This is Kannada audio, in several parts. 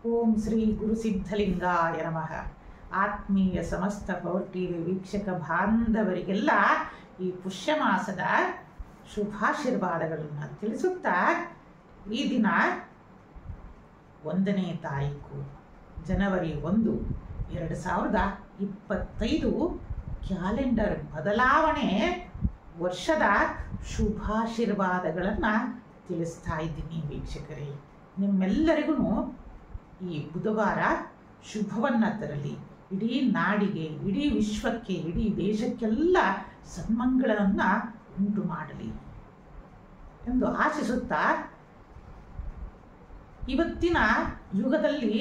ಓಂ ಶ್ರೀ ಗುರು ಸಿದ್ಧಲಿಂಗಾಯ ನಮಃ. ಆತ್ಮೀಯ ಸಮಸ್ತ ಪವರ್ ಟಿವಿ ವೀಕ್ಷಕ ಬಾಂಧವರಿಗೆಲ್ಲ ಈ ಪುಷ್ಯ ಮಾಸದ ಶುಭಾಶೀರ್ವಾದಗಳನ್ನು ತಿಳಿಸುತ್ತಾ, ಈ ದಿನ 1ನೇ ತಾರೀಕು ಜನವರಿ 1, 2025 ಕ್ಯಾಲೆಂಡರ್ ಬದಲಾವಣೆ ವರ್ಷದ ಶುಭಾಶೀರ್ವಾದಗಳನ್ನು ತಿಳಿಸ್ತಾ ಇದ್ದೀನಿ ವೀಕ್ಷಕರೇ. ನಿಮ್ಮೆಲ್ಲರಿಗೂ ಈ ಬುಧವಾರ ಶುಭವನ್ನು ತರಲಿ, ಇಡೀ ನಾಡಿಗೆ, ಇಡೀ ವಿಶ್ವಕ್ಕೆ, ಇಡೀ ದೇಶಕ್ಕೆಲ್ಲ ಸನ್ಮಂಗಳವನ್ನು ಉಂಟು ಮಾಡಲಿ ಎಂದು ಆಶಿಸುತ್ತಾ, ಇವತ್ತಿನ ಯುಗದಲ್ಲಿ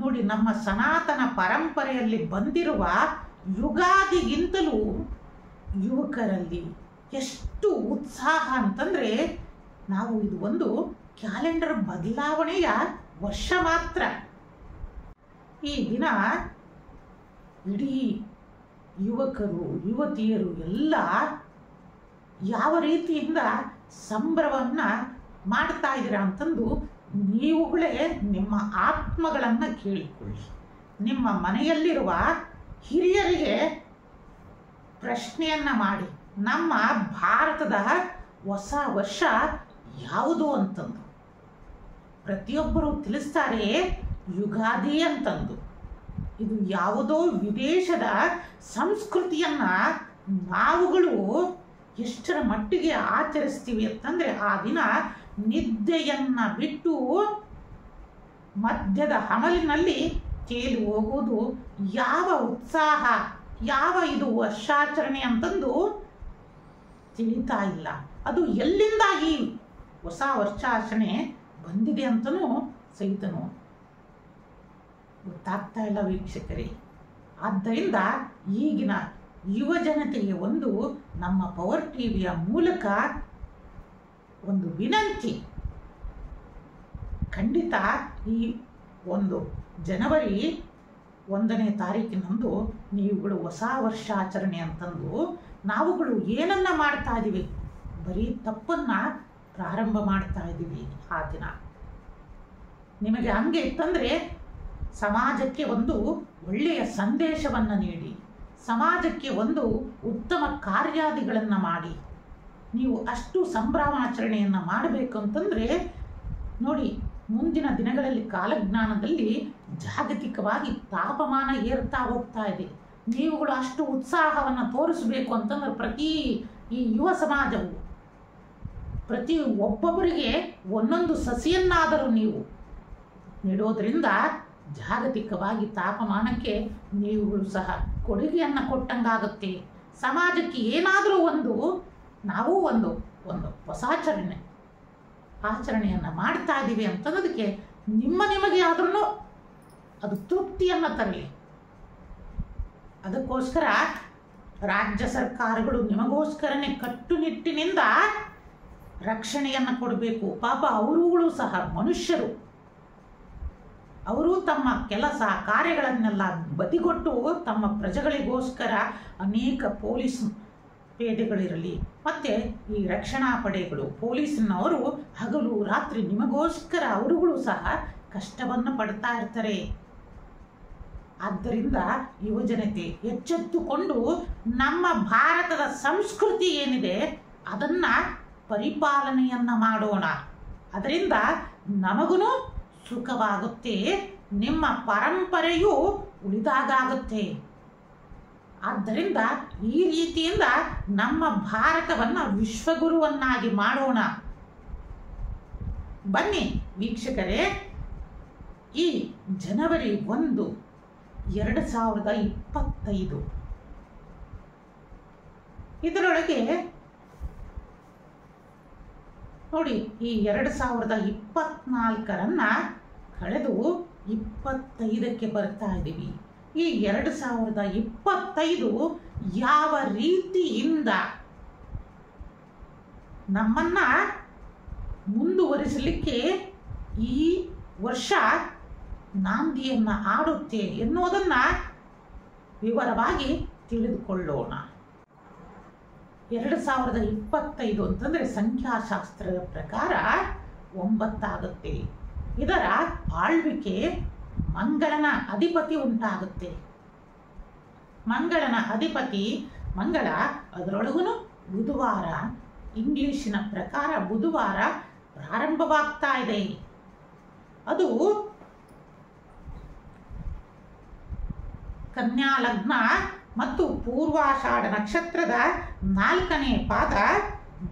ನೋಡಿ, ನಮ್ಮ ಸನಾತನ ಪರಂಪರೆಯಲ್ಲಿ ಬಂದಿರುವ ಯುಗಾದಿಗಿಂತಲೂ ಯುವಕರಲ್ಲಿ ಎಷ್ಟು ಉತ್ಸಾಹ ಅಂತಂದರೆ, ನಾವು ಇದು ಒಂದು ಕ್ಯಾಲೆಂಡರ್ ಬದಲಾವಣೆಯ ವರ್ಷ ಮಾತ್ರ. ಈ ದಿನ ಇಡೀ ಯುವಕರು ಯುವತಿಯರು ಎಲ್ಲ ಯಾವ ರೀತಿಯಿಂದ ಸಂಭ್ರಮವನ್ನು ಮಾಡ್ತಾ ಇದ್ದೀರಾ ಅಂತಂದು ನೀವುಗಳೇ ನಿಮ್ಮ ಆತ್ಮಗಳನ್ನು ಕೇಳಿಕೊಳ್ಳಿ. ನಿಮ್ಮ ಮನೆಯಲ್ಲಿರುವ ಹಿರಿಯರಿಗೆ ಪ್ರಶ್ನೆಯನ್ನು ಮಾಡಿ, ನಮ್ಮ ಭಾರತದ ಹೊಸ ವರ್ಷ ಯಾವುದು ಅಂತಂದು. ಪ್ರತಿಯೊಬ್ಬರು ತಿಳಿಸ್ತಾರೆ ಯುಗಾದಿ ಅಂತಂದು. ಇದು ಯಾವುದೋ ವಿದೇಶದ ಸಂಸ್ಕೃತಿಯನ್ನು ನಾವುಗಳು ಎಷ್ಟರ ಮಟ್ಟಿಗೆ ಆಚರಿಸ್ತೀವಿ ಅಂತಂದರೆ, ಆ ದಿನ ನಿದ್ದೆಯನ್ನು ಬಿಟ್ಟು ಮಧ್ಯದ ಹಮಲಿನಲ್ಲಿ ತೇಲಿ ಹೋಗುವುದು ಯಾವ ಉತ್ಸಾಹ, ಯಾವ ಇದು ವರ್ಷಾಚರಣೆ ಅಂತಂದು ತಿಳಿತಾ ಇಲ್ಲ. ಅದು ಎಲ್ಲಿಂದ ಈ ಹೊಸ ವರ್ಷಾಚರಣೆ ಬಂದಿದೆ ಅಂತನೂ ಸಹಿತನು ಗೊತ್ತಾಗ್ತಾ ಇಲ್ಲ ವೀಕ್ಷಕರೇ. ಆದ್ದರಿಂದ ಈಗಿನ ಯುವ ಜನತೆಗೆ ಒಂದು ನಮ್ಮ ಪವರ್ ಟಿವಿಯ ಮೂಲಕ ಒಂದು ವಿನಂತಿ, ಖಂಡಿತ ಈ ಒಂದು ಜನವರಿ 1ನೇ ತಾರೀಕಿನಂದು ನೀವುಗಳು ಹೊಸ ವರ್ಷಾಚರಣೆ ಅಂತಂದು ನಾವುಗಳು ಏನನ್ನ ಮಾಡ್ತಾ ಇದ್ದೀವಿ, ಬರೀ ತಪ್ಪನ್ನು ಪ್ರಾರಂಭ ಮಾಡ್ತಾ ಇದ್ದೀವಿ. ಆ ದಿನ ನಿಮಗೆ ಹಂಗೆ ಇತ್ತಂದರೆ ಸಮಾಜಕ್ಕೆ ಒಂದು ಒಳ್ಳೆಯ ಸಂದೇಶವನ್ನು ನೀಡಿ, ಸಮಾಜಕ್ಕೆ ಒಂದು ಉತ್ತಮ ಕಾರ್ಯಾದಿಗಳನ್ನು ಮಾಡಿ, ನೀವು ಅಷ್ಟು ಸಂಭ್ರಮಾಚರಣೆಯನ್ನು ಮಾಡಬೇಕು ಅಂತಂದರೆ ನೋಡಿ, ಮುಂದಿನ ದಿನಗಳಲ್ಲಿ ಕಾಲಜ್ಞಾನದಲ್ಲಿ ಜಾಗತಿಕವಾಗಿ ತಾಪಮಾನ ಏರ್ತಾ ಹೋಗ್ತಾ ಇದೆ. ನೀವುಗಳು ಅಷ್ಟು ಉತ್ಸಾಹವನ್ನು ತೋರಿಸಬೇಕು ಅಂತಂದ್ರೆ ಪ್ರತಿ ಈ ಯುವ ಸಮಾಜವು ಪ್ರತಿ ಒಬ್ಬೊಬ್ಬರಿಗೆ ಒಂದೊಂದು ಸಸಿಯನ್ನಾದರೂ ನೀವು ನೆಡೋದ್ರಿಂದ ಜಾಗತಿಕವಾಗಿ ತಾಪಮಾನಕ್ಕೆ ನೀವುಗಳು ಸಹ ಕೊಡುಗೆಯನ್ನು ಕೊಟ್ಟಂಗಾಗುತ್ತೆ. ಸಮಾಜಕ್ಕೆ ಏನಾದರೂ ಒಂದು ನಾವು ಒಂದು ಆಚರಣೆಯನ್ನು ಮಾಡ್ತಾ ಇದ್ದೀವಿ ಅಂತನ್ನೋದಕ್ಕೆ ನಿಮಗೆ ಆದ್ರೂ ಅದು ತೃಪ್ತಿಯನ್ನು ತರಲಿ. ಅದಕ್ಕೋಸ್ಕರ ರಾಜ್ಯ ಸರ್ಕಾರಗಳು ನಿಮಗೋಸ್ಕರನೇ ಕಟ್ಟುನಿಟ್ಟಿನಿಂದ ರಕ್ಷಣೆಯನ್ನು ಕೊಡಬೇಕು. ಪಾಪ ಅವರುಗಳು ಸಹ ಮನುಷ್ಯರು, ಅವರು ತಮ್ಮ ಕೆಲಸ ಕಾರ್ಯಗಳನ್ನೆಲ್ಲ ಬದಿಗೊಟ್ಟು ತಮ್ಮ ಪ್ರಜೆಗಳಿಗೋಸ್ಕರ ಅನೇಕ ಪೊಲೀಸ್ ಪೇದೆಗಳಿರಲಿ, ಮತ್ತು ಈ ರಕ್ಷಣಾ ಪಡೆಗಳು ಪೊಲೀಸ್ನವರು ಹಗಲು ರಾತ್ರಿ ನಿಮಗೋಸ್ಕರ ಅವರುಗಳು ಸಹ ಕಷ್ಟವನ್ನು ಪಡ್ತಾ ಇರ್ತಾರೆ. ಆದ್ದರಿಂದ ಯುವಜನತೆ ಎಚ್ಚೆತ್ತುಕೊಂಡು ನಮ್ಮ ಭಾರತದ ಸಂಸ್ಕೃತಿ ಏನಿದೆ ಅದನ್ನು ಪರಿಪಾಲನೆಯನ್ನು ಮಾಡೋಣ. ಅದರಿಂದ ನಮಗೂ ಸುಖವಾಗುತ್ತೆ, ನಿಮ್ಮ ಪರಂಪರೆಯೂ ಉಳಿದಾಗುತ್ತೆ. ಆದ್ದರಿಂದ ಈ ರೀತಿಯಿಂದ ನಮ್ಮ ಭಾರತವನ್ನು ವಿಶ್ವಗುರುವನ್ನಾಗಿ ಮಾಡೋಣ. ಬನ್ನಿ ವೀಕ್ಷಕರೇ, ಈ ಜನವರಿ 1, 2025 ಇದರೊಳಗೆ ನೋಡಿ, ಈ 2024 ಕಳೆದು 25ಕ್ಕೆ ಬರ್ತಾ ಇದ್ದೀವಿ. ಈ 2025 ಯಾವ ರೀತಿಯಿಂದ ನಮ್ಮನ್ನು ಮುಂದುವರಿಸಲಿಕ್ಕೆ ಈ ವರ್ಷ ನಾಂದಿಯನ್ನು ಆಡುತ್ತೆ ಎನ್ನುವುದನ್ನು ವಿವರವಾಗಿ ತಿಳಿದುಕೊಳ್ಳೋಣ. 2025 ಅಂತಂದರೆ ಸಂಖ್ಯಾಶಾಸ್ತ್ರದ ಪ್ರಕಾರ 9 ಆಗುತ್ತೆ. ಇದರ ಆಳ್ವಿಕೆ ಮಂಗಳನ ಅಧಿಪತಿ ಉಂಟಾಗುತ್ತೆ. ಮಂಗಳನ ಅಧಿಪತಿ ಮಂಗಳ, ಅದರೊಳಗೂ ಬುಧವಾರ, ಇಂಗ್ಲಿಶಿನ ಪ್ರಕಾರ ಬುಧವಾರ ಪ್ರಾರಂಭವಾಗ್ತಾ ಇದೆ. ಅದು ಕನ್ಯಾ ಲಗ್ನ ಮತ್ತು ಪೂರ್ವಾಷಾಢ ನಕ್ಷತ್ರದ 4ನೇ ಪಾದ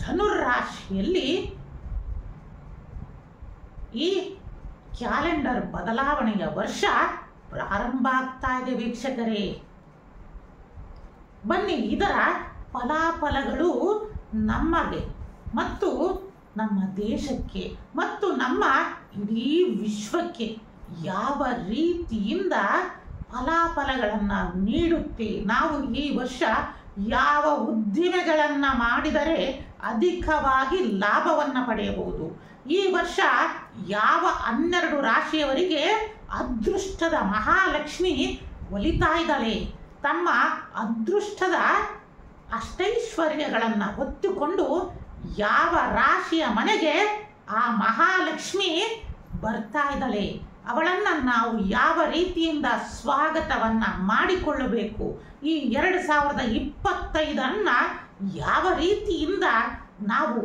ಧನುರ್ರಾಶಿಯಲ್ಲಿ ಈ ಕ್ಯಾಲೆಂಡರ್ ಬದಲಾವಣೆಯ ವರ್ಷ ಪ್ರಾರಂಭ ಆಗ್ತಾ ಇದೆ ವೀಕ್ಷಕರೇ. ಬನ್ನಿ, ಇದರ ಫಲಾಫಲಗಳು ನಮಗೆ ಮತ್ತು ನಮ್ಮ ದೇಶಕ್ಕೆ ಮತ್ತು ನಮ್ಮ ಇಡೀ ವಿಶ್ವಕ್ಕೆ ಯಾವ ರೀತಿಯಿಂದ ಫಲಾಫಲಗಳನ್ನು ನೀಡುತ್ತೆ, ನಾವು ಈ ವರ್ಷ ಯಾವ ಉದ್ದಿಮೆಗಳನ್ನು ಮಾಡಿದರೆ ಅಧಿಕವಾಗಿ ಲಾಭವನ್ನು ಪಡೆಯಬಹುದು, ಈ ವರ್ಷ ಯಾವ 12 ರಾಶಿಯವರಿಗೆ ಅದೃಷ್ಟದ ಮಹಾಲಕ್ಷ್ಮಿ ಒಲಿತಾ ಇದ್ದಾಳೆ, ತಮ್ಮ ಅದೃಷ್ಟದ ಅಷ್ಟೈಶ್ವರ್ಯಗಳನ್ನು ಹೊತ್ತುಕೊಂಡು ಯಾವ ರಾಶಿಯ ಮನೆಗೆ ಆ ಮಹಾಲಕ್ಷ್ಮಿ ಬರ್ತಾ ಇದ್ದಾಳೆ, ಅವಳನ್ನು ನಾವು ಯಾವ ರೀತಿಯಿಂದ ಸ್ವಾಗತವನ್ನು ಮಾಡಿಕೊಳ್ಳಬೇಕು, ಈ 2025 ಯಾವ ರೀತಿಯಿಂದ ನಾವು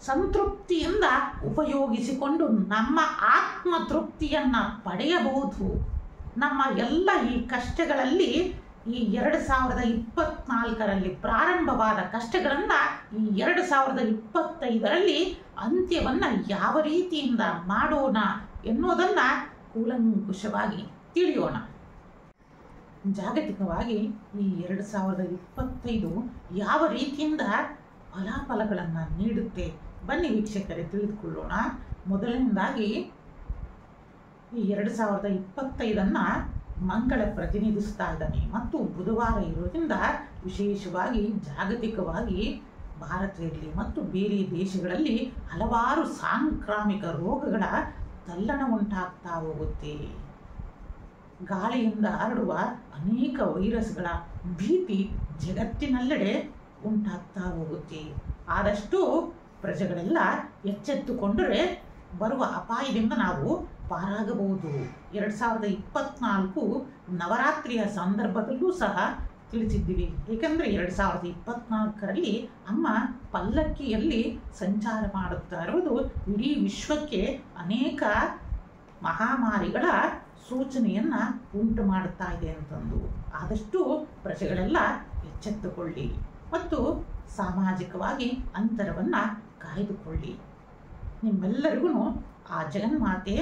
ಸಂತೃಪ್ತಿಯಿಂದ ಉಪಯೋಗಿಸಿಕೊಂಡು ನಮ್ಮ ಆತ್ಮತೃಪ್ತಿಯನ್ನು ಪಡೆಯಬಹುದು. ನಮ್ಮ ಎಲ್ಲ ಈ ಕಷ್ಟಗಳಲ್ಲಿ, ಈ 2024ರಲ್ಲಿ ಪ್ರಾರಂಭವಾದ ಕಷ್ಟಗಳನ್ನು ಈ 2025ರಲ್ಲಿ ಅಂತ್ಯವನ್ನು ಯಾವ ರೀತಿಯಿಂದ ಮಾಡೋಣ ಎನ್ನುವುದನ್ನು ಕೂಲಂಕುಷವಾಗಿ ತಿಳಿಯೋಣ. ಜಾಗತಿಕವಾಗಿ ಈ 2025 ಯಾವ ರೀತಿಯಿಂದ ಫಲಾಫಲಗಳನ್ನು ನೀಡುತ್ತೆ ಬನ್ನಿ ವೀಕ್ಷಕರೇ ತಿಳಿದುಕೊಳ್ಳೋಣ. ಮೊದಲನೇದಾಗಿ ಈ 2025 ಮಂಗಳ ಪ್ರತಿನಿಧಿಸ್ತಾ ಇದ್ದಾನೆ ಮತ್ತು ಬುಧವಾರ ಇರೋದ್ರಿಂದ ವಿಶೇಷವಾಗಿ ಜಾಗತಿಕವಾಗಿ ಭಾರತದಲ್ಲಿ ಮತ್ತು ಬೇರೆ ದೇಶಗಳಲ್ಲಿ ಹಲವಾರು ಸಾಂಕ್ರಾಮಿಕ ರೋಗಗಳ ತಲ್ಲಣ ಉಂಟಾಗ್ತಾ ಹೋಗುತ್ತೆ. ಗಾಳಿಯಿಂದ ಹರಡುವ ಅನೇಕ ವೈರಸ್ಗಳ ಭೀತಿ ಜಗತ್ತಿನೆಲ್ಲೆಡೆ ಉಂಟಾಗ್ತಾ ಹೋಗುತ್ತೆ. ಆದಷ್ಟು ಪ್ರಜೆಗಳೆಲ್ಲ ಎಚ್ಚೆತ್ತುಕೊಂಡರೆ ಬರುವ ಅಪಾಯದಿಂದ ನಾವು ಪಾರಾಗಬಹುದು. 2024 ನವರಾತ್ರಿಯ ಸಂದರ್ಭದಲ್ಲೂ ಸಹ ತಿಳಿಸಿದ್ದೀವಿ. ಏಕೆಂದರೆ 2024ರಲ್ಲಿ ಅಮ್ಮ ಪಲ್ಲಕ್ಕಿಯಲ್ಲಿ ಸಂಚಾರ ಮಾಡುತ್ತಾ ಇರುವುದು ಇಡೀ ವಿಶ್ವಕ್ಕೆ ಅನೇಕ ಮಹಾಮಾರಿಗಳ ಸೂಚನೆಯನ್ನು ಉಂಟು ಮಾಡುತ್ತಾ ಇದೆ ಅಂತಂದು. ಆದಷ್ಟು ಪ್ರಜೆಗಳೆಲ್ಲ ಎಚ್ಚೆತ್ತುಕೊಳ್ಳಿ ಮತ್ತು ಸಾಮಾಜಿಕವಾಗಿ ಅಂತರವನ್ನು ಕಾಯ್ದುಕೊಳ್ಳಿ. ನಿಮ್ಮೆಲ್ಲರಿಗೂ ಆ ಜಗನ್ಮಾತೆ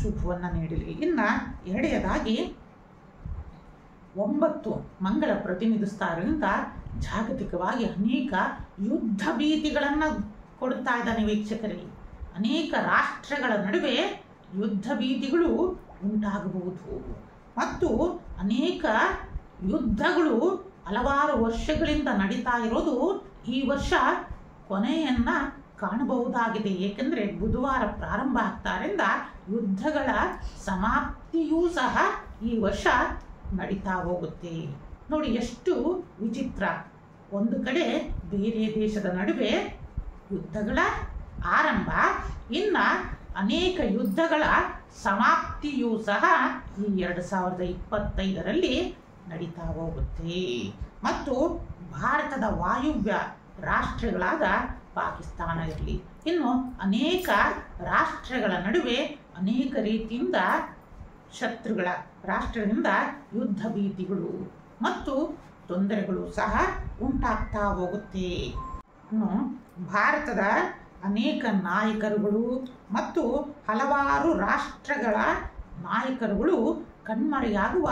ಶುಭವನ್ನು ನೀಡಲಿ. ಇನ್ನು ಎರಡನೇದಾಗಿ 9 ಮಂಗಳ ಪ್ರತಿನಿಧಿಸ್ತಾ ಇರೋದ್ರಿಂದ ಜಾಗತಿಕವಾಗಿ ಅನೇಕ ಯುದ್ಧ ಭೀತಿಗಳನ್ನು ಕೊಡ್ತಾ ಇದ್ದಾನೆ ವೀಕ್ಷಕರಿಗೆ. ಅನೇಕ ರಾಷ್ಟ್ರಗಳ ನಡುವೆ ಯುದ್ಧ ಭೀತಿಗಳು ಉಂಟಾಗಬಹುದು ಮತ್ತು ಅನೇಕ ಯುದ್ಧಗಳು ಹಲವಾರು ವರ್ಷಗಳಿಂದ ನಡೀತಾ ಇರೋದು ಈ ವರ್ಷ ಕೊನೆಯನ್ನು ಕಾಣಬಹುದಾಗಿದೆ. ಏಕೆಂದರೆ ಬುಧವಾರ ಪ್ರಾರಂಭ ಆಗ್ತಾರಿಂದ ಯುದ್ಧಗಳ ಸಮಾಪ್ತಿಯೂ ಸಹ ಈ ವರ್ಷ ನಡೀತಾ ಹೋಗುತ್ತೆ. ನೋಡಿ ಎಷ್ಟು ವಿಚಿತ್ರ, ಒಂದು ಕಡೆ ಬೇರೆ ದೇಶದ ನಡುವೆ ಯುದ್ಧಗಳ ಆರಂಭ, ಇನ್ನು ಅನೇಕ ಯುದ್ಧಗಳ ಸಮಾಪ್ತಿಯೂ ಸಹ ಈ 2025ರಲ್ಲಿ ನಡೀತಾ ಹೋಗುತ್ತೆ. ಮತ್ತು ಭಾರತದ ವಾಯುವ್ಯ ರಾಷ್ಟ್ರಗಳಾದ ಪಾಕಿಸ್ತಾನ ಇರಲಿ, ಇನ್ನು ಅನೇಕ ರಾಷ್ಟ್ರಗಳ ನಡುವೆ ಅನೇಕ ರೀತಿಯಿಂದ ಶತ್ರುಗಳ ರಾಷ್ಟ್ರದಿಂದ ಯುದ್ಧ ಭೀತಿಗಳು ಮತ್ತು ತೊಂದರೆಗಳು ಸಹ ಉಂಟಾಗ್ತಾ ಹೋಗುತ್ತೆ. ಇನ್ನು ಭಾರತದ ಅನೇಕ ನಾಯಕರುಗಳು ಮತ್ತು ಹಲವಾರು ರಾಷ್ಟ್ರಗಳ ನಾಯಕರುಗಳು ಕಣ್ಮರೆಯಾಗುವ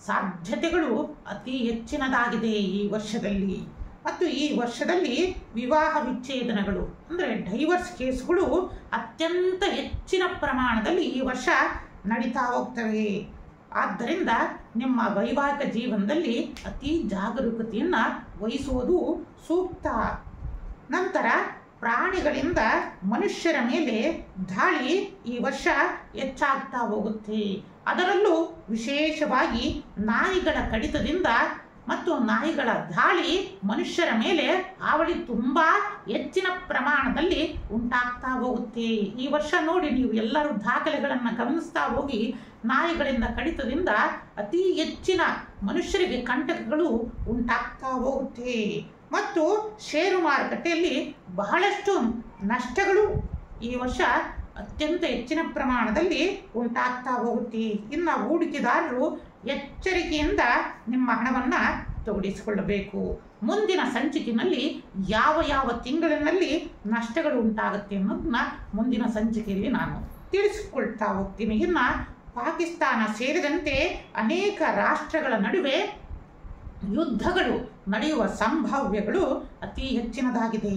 ಸಾಧ್ಯತೆಗಳು ಅತಿ ಹೆಚ್ಚಿನದಾಗಿದೆ ಈ ವರ್ಷದಲ್ಲಿ. ಮತ್ತು ಈ ವರ್ಷದಲ್ಲಿ ವಿವಾಹ ವಿಚ್ಛೇದನಗಳು ಅಂದರೆ ಡೈವರ್ಸ್ ಕೇಸ್ಗಳು ಅತ್ಯಂತ ಹೆಚ್ಚಿನ ಪ್ರಮಾಣದಲ್ಲಿ ಈ ವರ್ಷ ನಡೀತಾ ಹೋಗ್ತವೆ. ಆದ್ದರಿಂದ ನಿಮ್ಮ ವೈವಾಹಿಕ ಜೀವನದಲ್ಲಿ ಅತಿ ಜಾಗರೂಕತೆಯನ್ನು ವಹಿಸುವುದು ಸೂಕ್ತ. ನಂತರ ಪ್ರಾಣಿಗಳಿಂದ ಮನುಷ್ಯರ ಮೇಲೆ ದಾಳಿ ಈ ವರ್ಷ ಹೆಚ್ಚಾಗ್ತಾ ಹೋಗುತ್ತೆ. ಅದರಲ್ಲೂ ವಿಶೇಷವಾಗಿ ನಾಯಿಗಳ ಕಡಿತದಿಂದ ಮತ್ತು ನಾಯಿಗಳ ದಾಳಿ ಮನುಷ್ಯರ ಮೇಲೆ ಹಾವಳಿ ತುಂಬ ಹೆಚ್ಚಿನ ಪ್ರಮಾಣದಲ್ಲಿ ಉಂಟಾಗ್ತಾ ಹೋಗುತ್ತೆ. ಈ ವರ್ಷ ನೋಡಿ, ನೀವು ಎಲ್ಲರೂ ದಾಖಲೆಗಳನ್ನು ಗಮನಿಸ್ತಾ ಹೋಗಿ, ನಾಯಿಗಳಿಂದ ಕಡಿತದಿಂದ ಅತಿ ಹೆಚ್ಚಿನ ಮನುಷ್ಯರಿಗೆ ಕಂಟಕಗಳು ಉಂಟಾಗ್ತಾ ಹೋಗುತ್ತೆ. ಮತ್ತು ಷೇರು ಮಾರುಕಟ್ಟೆಯಲ್ಲಿ ಬಹಳಷ್ಟು ನಷ್ಟಗಳು ಈ ವರ್ಷ ಅತ್ಯಂತ ಹೆಚ್ಚಿನ ಪ್ರಮಾಣದಲ್ಲಿ ಉಂಟಾಗ್ತಾ ಹೋಗುತ್ತೆ. ಇನ್ನು ಹೂಡಿಕೆದಾರರು ಎಚ್ಚರಿಕೆಯಿಂದ ನಿಮ್ಮ ಹಣವನ್ನು ತೊಡಗಿಸಿಕೊಳ್ಳಬೇಕು. ಮುಂದಿನ ಸಂಚಿಕೆಯಲ್ಲಿ ಯಾವ ತಿಂಗಳಿನಲ್ಲಿ ನಷ್ಟಗಳು ಉಂಟಾಗುತ್ತೆ ಅನ್ನೋದನ್ನ ಮುಂದಿನ ಸಂಚಿಕೆಯಲ್ಲಿ ನಾನು ತಿಳಿಸಿಕೊಳ್ತಾ ಹೋಗ್ತೀನಿ. ಇನ್ನು ಪಾಕಿಸ್ತಾನ ಸೇರಿದಂತೆ ಅನೇಕ ರಾಷ್ಟ್ರಗಳ ನಡುವೆ ಯುದ್ಧಗಳು ನಡೆಯುವ ಸಂಭಾವ್ಯಗಳು ಅತಿ ಹೆಚ್ಚಿನದಾಗಿದೆ.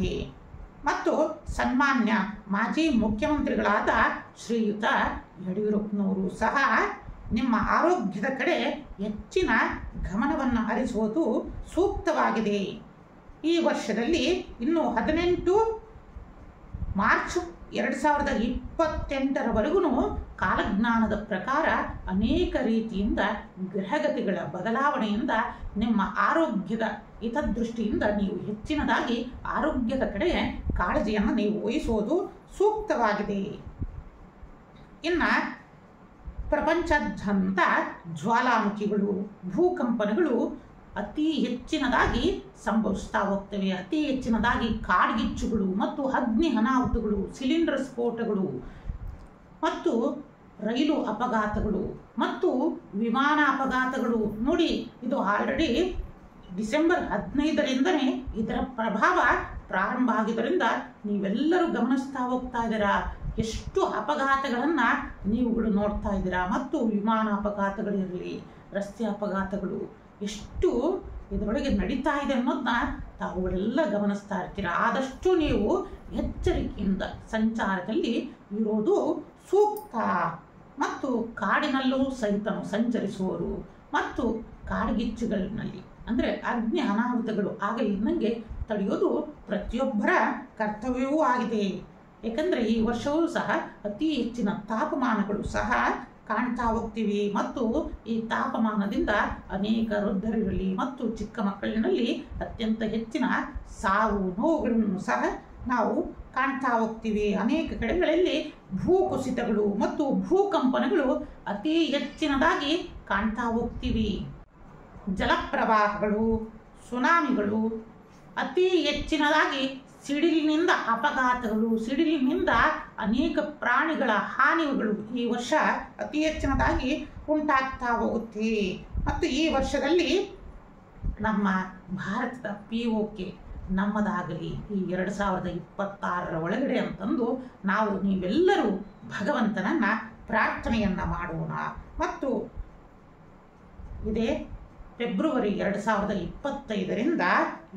ಮತ್ತು ಸನ್ಮಾನ್ಯ ಮಾಜಿ ಮುಖ್ಯಮಂತ್ರಿಗಳಾದ ಶ್ರೀಯುತ ಯಡಿಯೂರಪ್ಪನವರು ಸಹ ನಿಮ್ಮ ಆರೋಗ್ಯದ ಕಡೆ ಹೆಚ್ಚಿನ ಗಮನವನ್ನು ಹರಿಸುವುದು ಸೂಕ್ತವಾಗಿದೆ. ಈ ವರ್ಷದಲ್ಲಿ ಇನ್ನು 18 ಮಾರ್ಚ್ 2028ರವರೆಗೂ ಕಾಲಜ್ಞಾನದ ಪ್ರಕಾರ ಅನೇಕ ರೀತಿಯಿಂದ ಗ್ರಹಗತಿಗಳ ಬದಲಾವಣೆಯಿಂದ ನಿಮ್ಮ ಆರೋಗ್ಯದ ಹಿತದೃಷ್ಟಿಯಿಂದ ನೀವು ಹೆಚ್ಚಿನದಾಗಿ ಆರೋಗ್ಯದ ಕಡೆ ಕಾಳಜಿಯನ್ನು ನೀವು ವಹಿಸುವುದು ಸೂಕ್ತವಾಗಿದೆ. ಇನ್ನು ಪ್ರಪಂಚಾದ್ಯಂತ ಜ್ವಾಲಾಮುಖಿಗಳು, ಭೂಕಂಪನಗಳು ಅತಿ ಹೆಚ್ಚಿನದಾಗಿ ಸಂಭವಿಸ್ತಾ ಹೋಗ್ತವೆ. ಅತಿ ಹೆಚ್ಚಿನದಾಗಿ ಕಾಡ್ಗಿಚ್ಚುಗಳು ಮತ್ತು ಅಗ್ನಿ ಅನಾಹುತಗಳು, ಸಿಲಿಂಡರ್ ಸ್ಫೋಟಗಳು ಮತ್ತು ರೈಲು ಅಪಘಾತಗಳು ಮತ್ತು ವಿಮಾನ ಅಪಘಾತಗಳು. ನೋಡಿ, ಇದು ಆಲ್ರೆಡಿ ಡಿಸೆಂಬರ್ 15ರಿಂದನೇ ಇದರ ಪ್ರಭಾವ ಪ್ರಾರಂಭ ಆಗಿದ್ದರಿಂದ ನೀವೆಲ್ಲರೂ ಗಮನಿಸ್ತಾ ಹೋಗ್ತಾ ಇದ್ದೀರಾ. ಎಷ್ಟು ಅಪಘಾತಗಳನ್ನು ನೀವುಗಳು ನೋಡ್ತಾ ಇದ್ದೀರಾ. ಮತ್ತು ವಿಮಾನ ಅಪಘಾತಗಳಿರಲಿ, ರಸ್ತೆ ಅಪಘಾತಗಳು ಎಷ್ಟು ಇದರೊಳಗೆ ನಡೀತಾ ಇದೆ ಅನ್ನೋದನ್ನ ತಾವುಗಳೆಲ್ಲ ಗಮನಿಸ್ತಾ ಇರ್ತೀರಾ. ಆದಷ್ಟು ನೀವು ಎಚ್ಚರಿಕೆಯಿಂದ ಸಂಚಾರದಲ್ಲಿ ಇರೋದು ಸೂಕ್ತ. ಮತ್ತು ಕಾಡಿನಲ್ಲೂ ಸಹಿತನು ಸಂಚರಿಸುವವರು ಮತ್ತು ಕಾಡ್ಗಿಚ್ಚುಗಳಿನಲ್ಲಿ ಅಂದರೆ ಅಗ್ನಿ ಅನಾಹುತಗಳು ಆಗಲಿದ್ದಂಗೆ ತಡೆಯೋದು ಪ್ರತಿಯೊಬ್ಬರ ಕರ್ತವ್ಯವೂ ಆಗಿದೆ. ಏಕೆಂದರೆ ಈ ವರ್ಷವೂ ಸಹ ಅತಿ ಹೆಚ್ಚಿನ ತಾಪಮಾನಗಳು ಸಹ ಕಾಣ್ತಾ ಹೋಗ್ತೀವಿ. ಮತ್ತು ಈ ತಾಪಮಾನದಿಂದ ಅನೇಕ ವೃದ್ಧರಿರಲಿ ಮತ್ತು ಚಿಕ್ಕ ಮಕ್ಕಳಿನಲ್ಲಿ ಅತ್ಯಂತ ಹೆಚ್ಚಿನ ಸಾವು ನೋವುಗಳನ್ನು ಸಹ ನಾವು ಕಾಣ್ತಾ ಹೋಗ್ತೀವಿ. ಅನೇಕ ಕಡೆಗಳಲ್ಲಿ ಭೂಕುಸಿತಗಳು ಮತ್ತು ಭೂಕಂಪನಗಳು ಅತಿ ಹೆಚ್ಚಿನದಾಗಿ ಕಾಣ್ತಾ ಹೋಗ್ತೀವಿ. ಜಲಪ್ರವಾಹಗಳು, ಸುನಾಮಿಗಳು, ಅತಿ ಹೆಚ್ಚಿನದಾಗಿ ಸಿಡಿಲಿನಿಂದ ಅಪಘಾತಗಳು, ಸಿಡಿಲಿನಿಂದ ಅನೇಕ ಪ್ರಾಣಿಗಳ ಹಾನಿಗಳು ಈ ವರ್ಷ ಅತಿ ಹೆಚ್ಚಿನದಾಗಿ ಉಂಟಾಗ್ತಾ ಹೋಗುತ್ತೆ. ಮತ್ತು ಈ ವರ್ಷದಲ್ಲಿ ನಮ್ಮ ಭಾರತದ POK ನಮ್ಮದಾಗಲಿ ಈ 2026ರ ಒಳಗಡೆ ಅಂತಂದು ನಾವು ನೀವೆಲ್ಲರೂ ಭಗವಂತನನ್ನ ಪ್ರಾರ್ಥನೆಯನ್ನ ಮಾಡೋಣ. ಮತ್ತು ಇದೇ ಫೆಬ್ರವರಿ 2025ರಿಂದ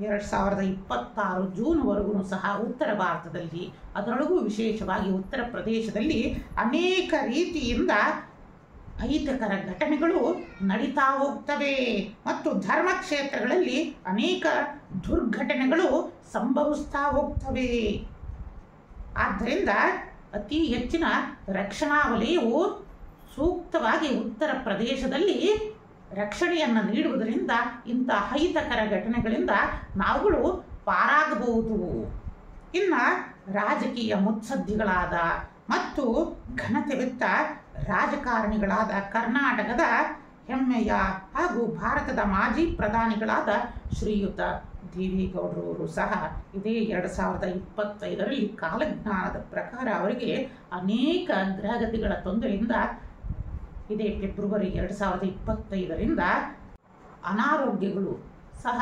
2026 ಜೂನ್ವರೆಗೂ ಸಹ ಉತ್ತರ ಭಾರತದಲ್ಲಿ, ಅದರೊಳಗೂ ವಿಶೇಷವಾಗಿ ಉತ್ತರ ಪ್ರದೇಶದಲ್ಲಿ ಅನೇಕ ರೀತಿಯಿಂದ ಅಹಿತಕರ ಘಟನೆಗಳು ನಡೀತಾ ಹೋಗ್ತವೆ. ಮತ್ತು ಧರ್ಮಕ್ಷೇತ್ರಗಳಲ್ಲಿ ಅನೇಕ ದುರ್ಘಟನೆಗಳು ಸಂಭವಿಸ್ತಾ ಹೋಗ್ತವೆ. ಆದ್ದರಿಂದ ಅತಿ ಹೆಚ್ಚಿನ ರಕ್ಷಣಾ ವಲಯವು ಸೂಕ್ತವಾಗಿ ಉತ್ತರ ಪ್ರದೇಶದಲ್ಲಿ ರಕ್ಷಣೆಯನ್ನು ನೀಡುವುದರಿಂದ ಇಂಥ ಅಹಿತಕರ ಘಟನೆಗಳಿಂದ ನಾವುಗಳು ಪಾರಾಗಬಹುದು. ಇನ್ನು ರಾಜಕೀಯ ಮುತ್ಸದ್ದಿಗಳಾದ ಮತ್ತು ಘನತೆವೆತ್ತ ರಾಜಕಾರಣಿಗಳಾದ ಕರ್ನಾಟಕದ ಹೆಮ್ಮೆಯ ಹಾಗೂ ಭಾರತದ ಮಾಜಿ ಪ್ರಧಾನಿಗಳಾದ ಶ್ರೀಯುತ ದೇವೇಗೌಡರವರು ಸಹ ಇದೇ 2025ರಲ್ಲಿ ಕಾಲಜ್ಞಾನದ ಪ್ರಕಾರ ಅವರಿಗೆ ಅನೇಕ ಗ್ರಹಗತಿಗಳ ತೊಂದರೆಯಿಂದ ಇದೇ ಫೆಬ್ರವರಿ 2025ರಿಂದ ಅನಾರೋಗ್ಯಗಳು ಸಹ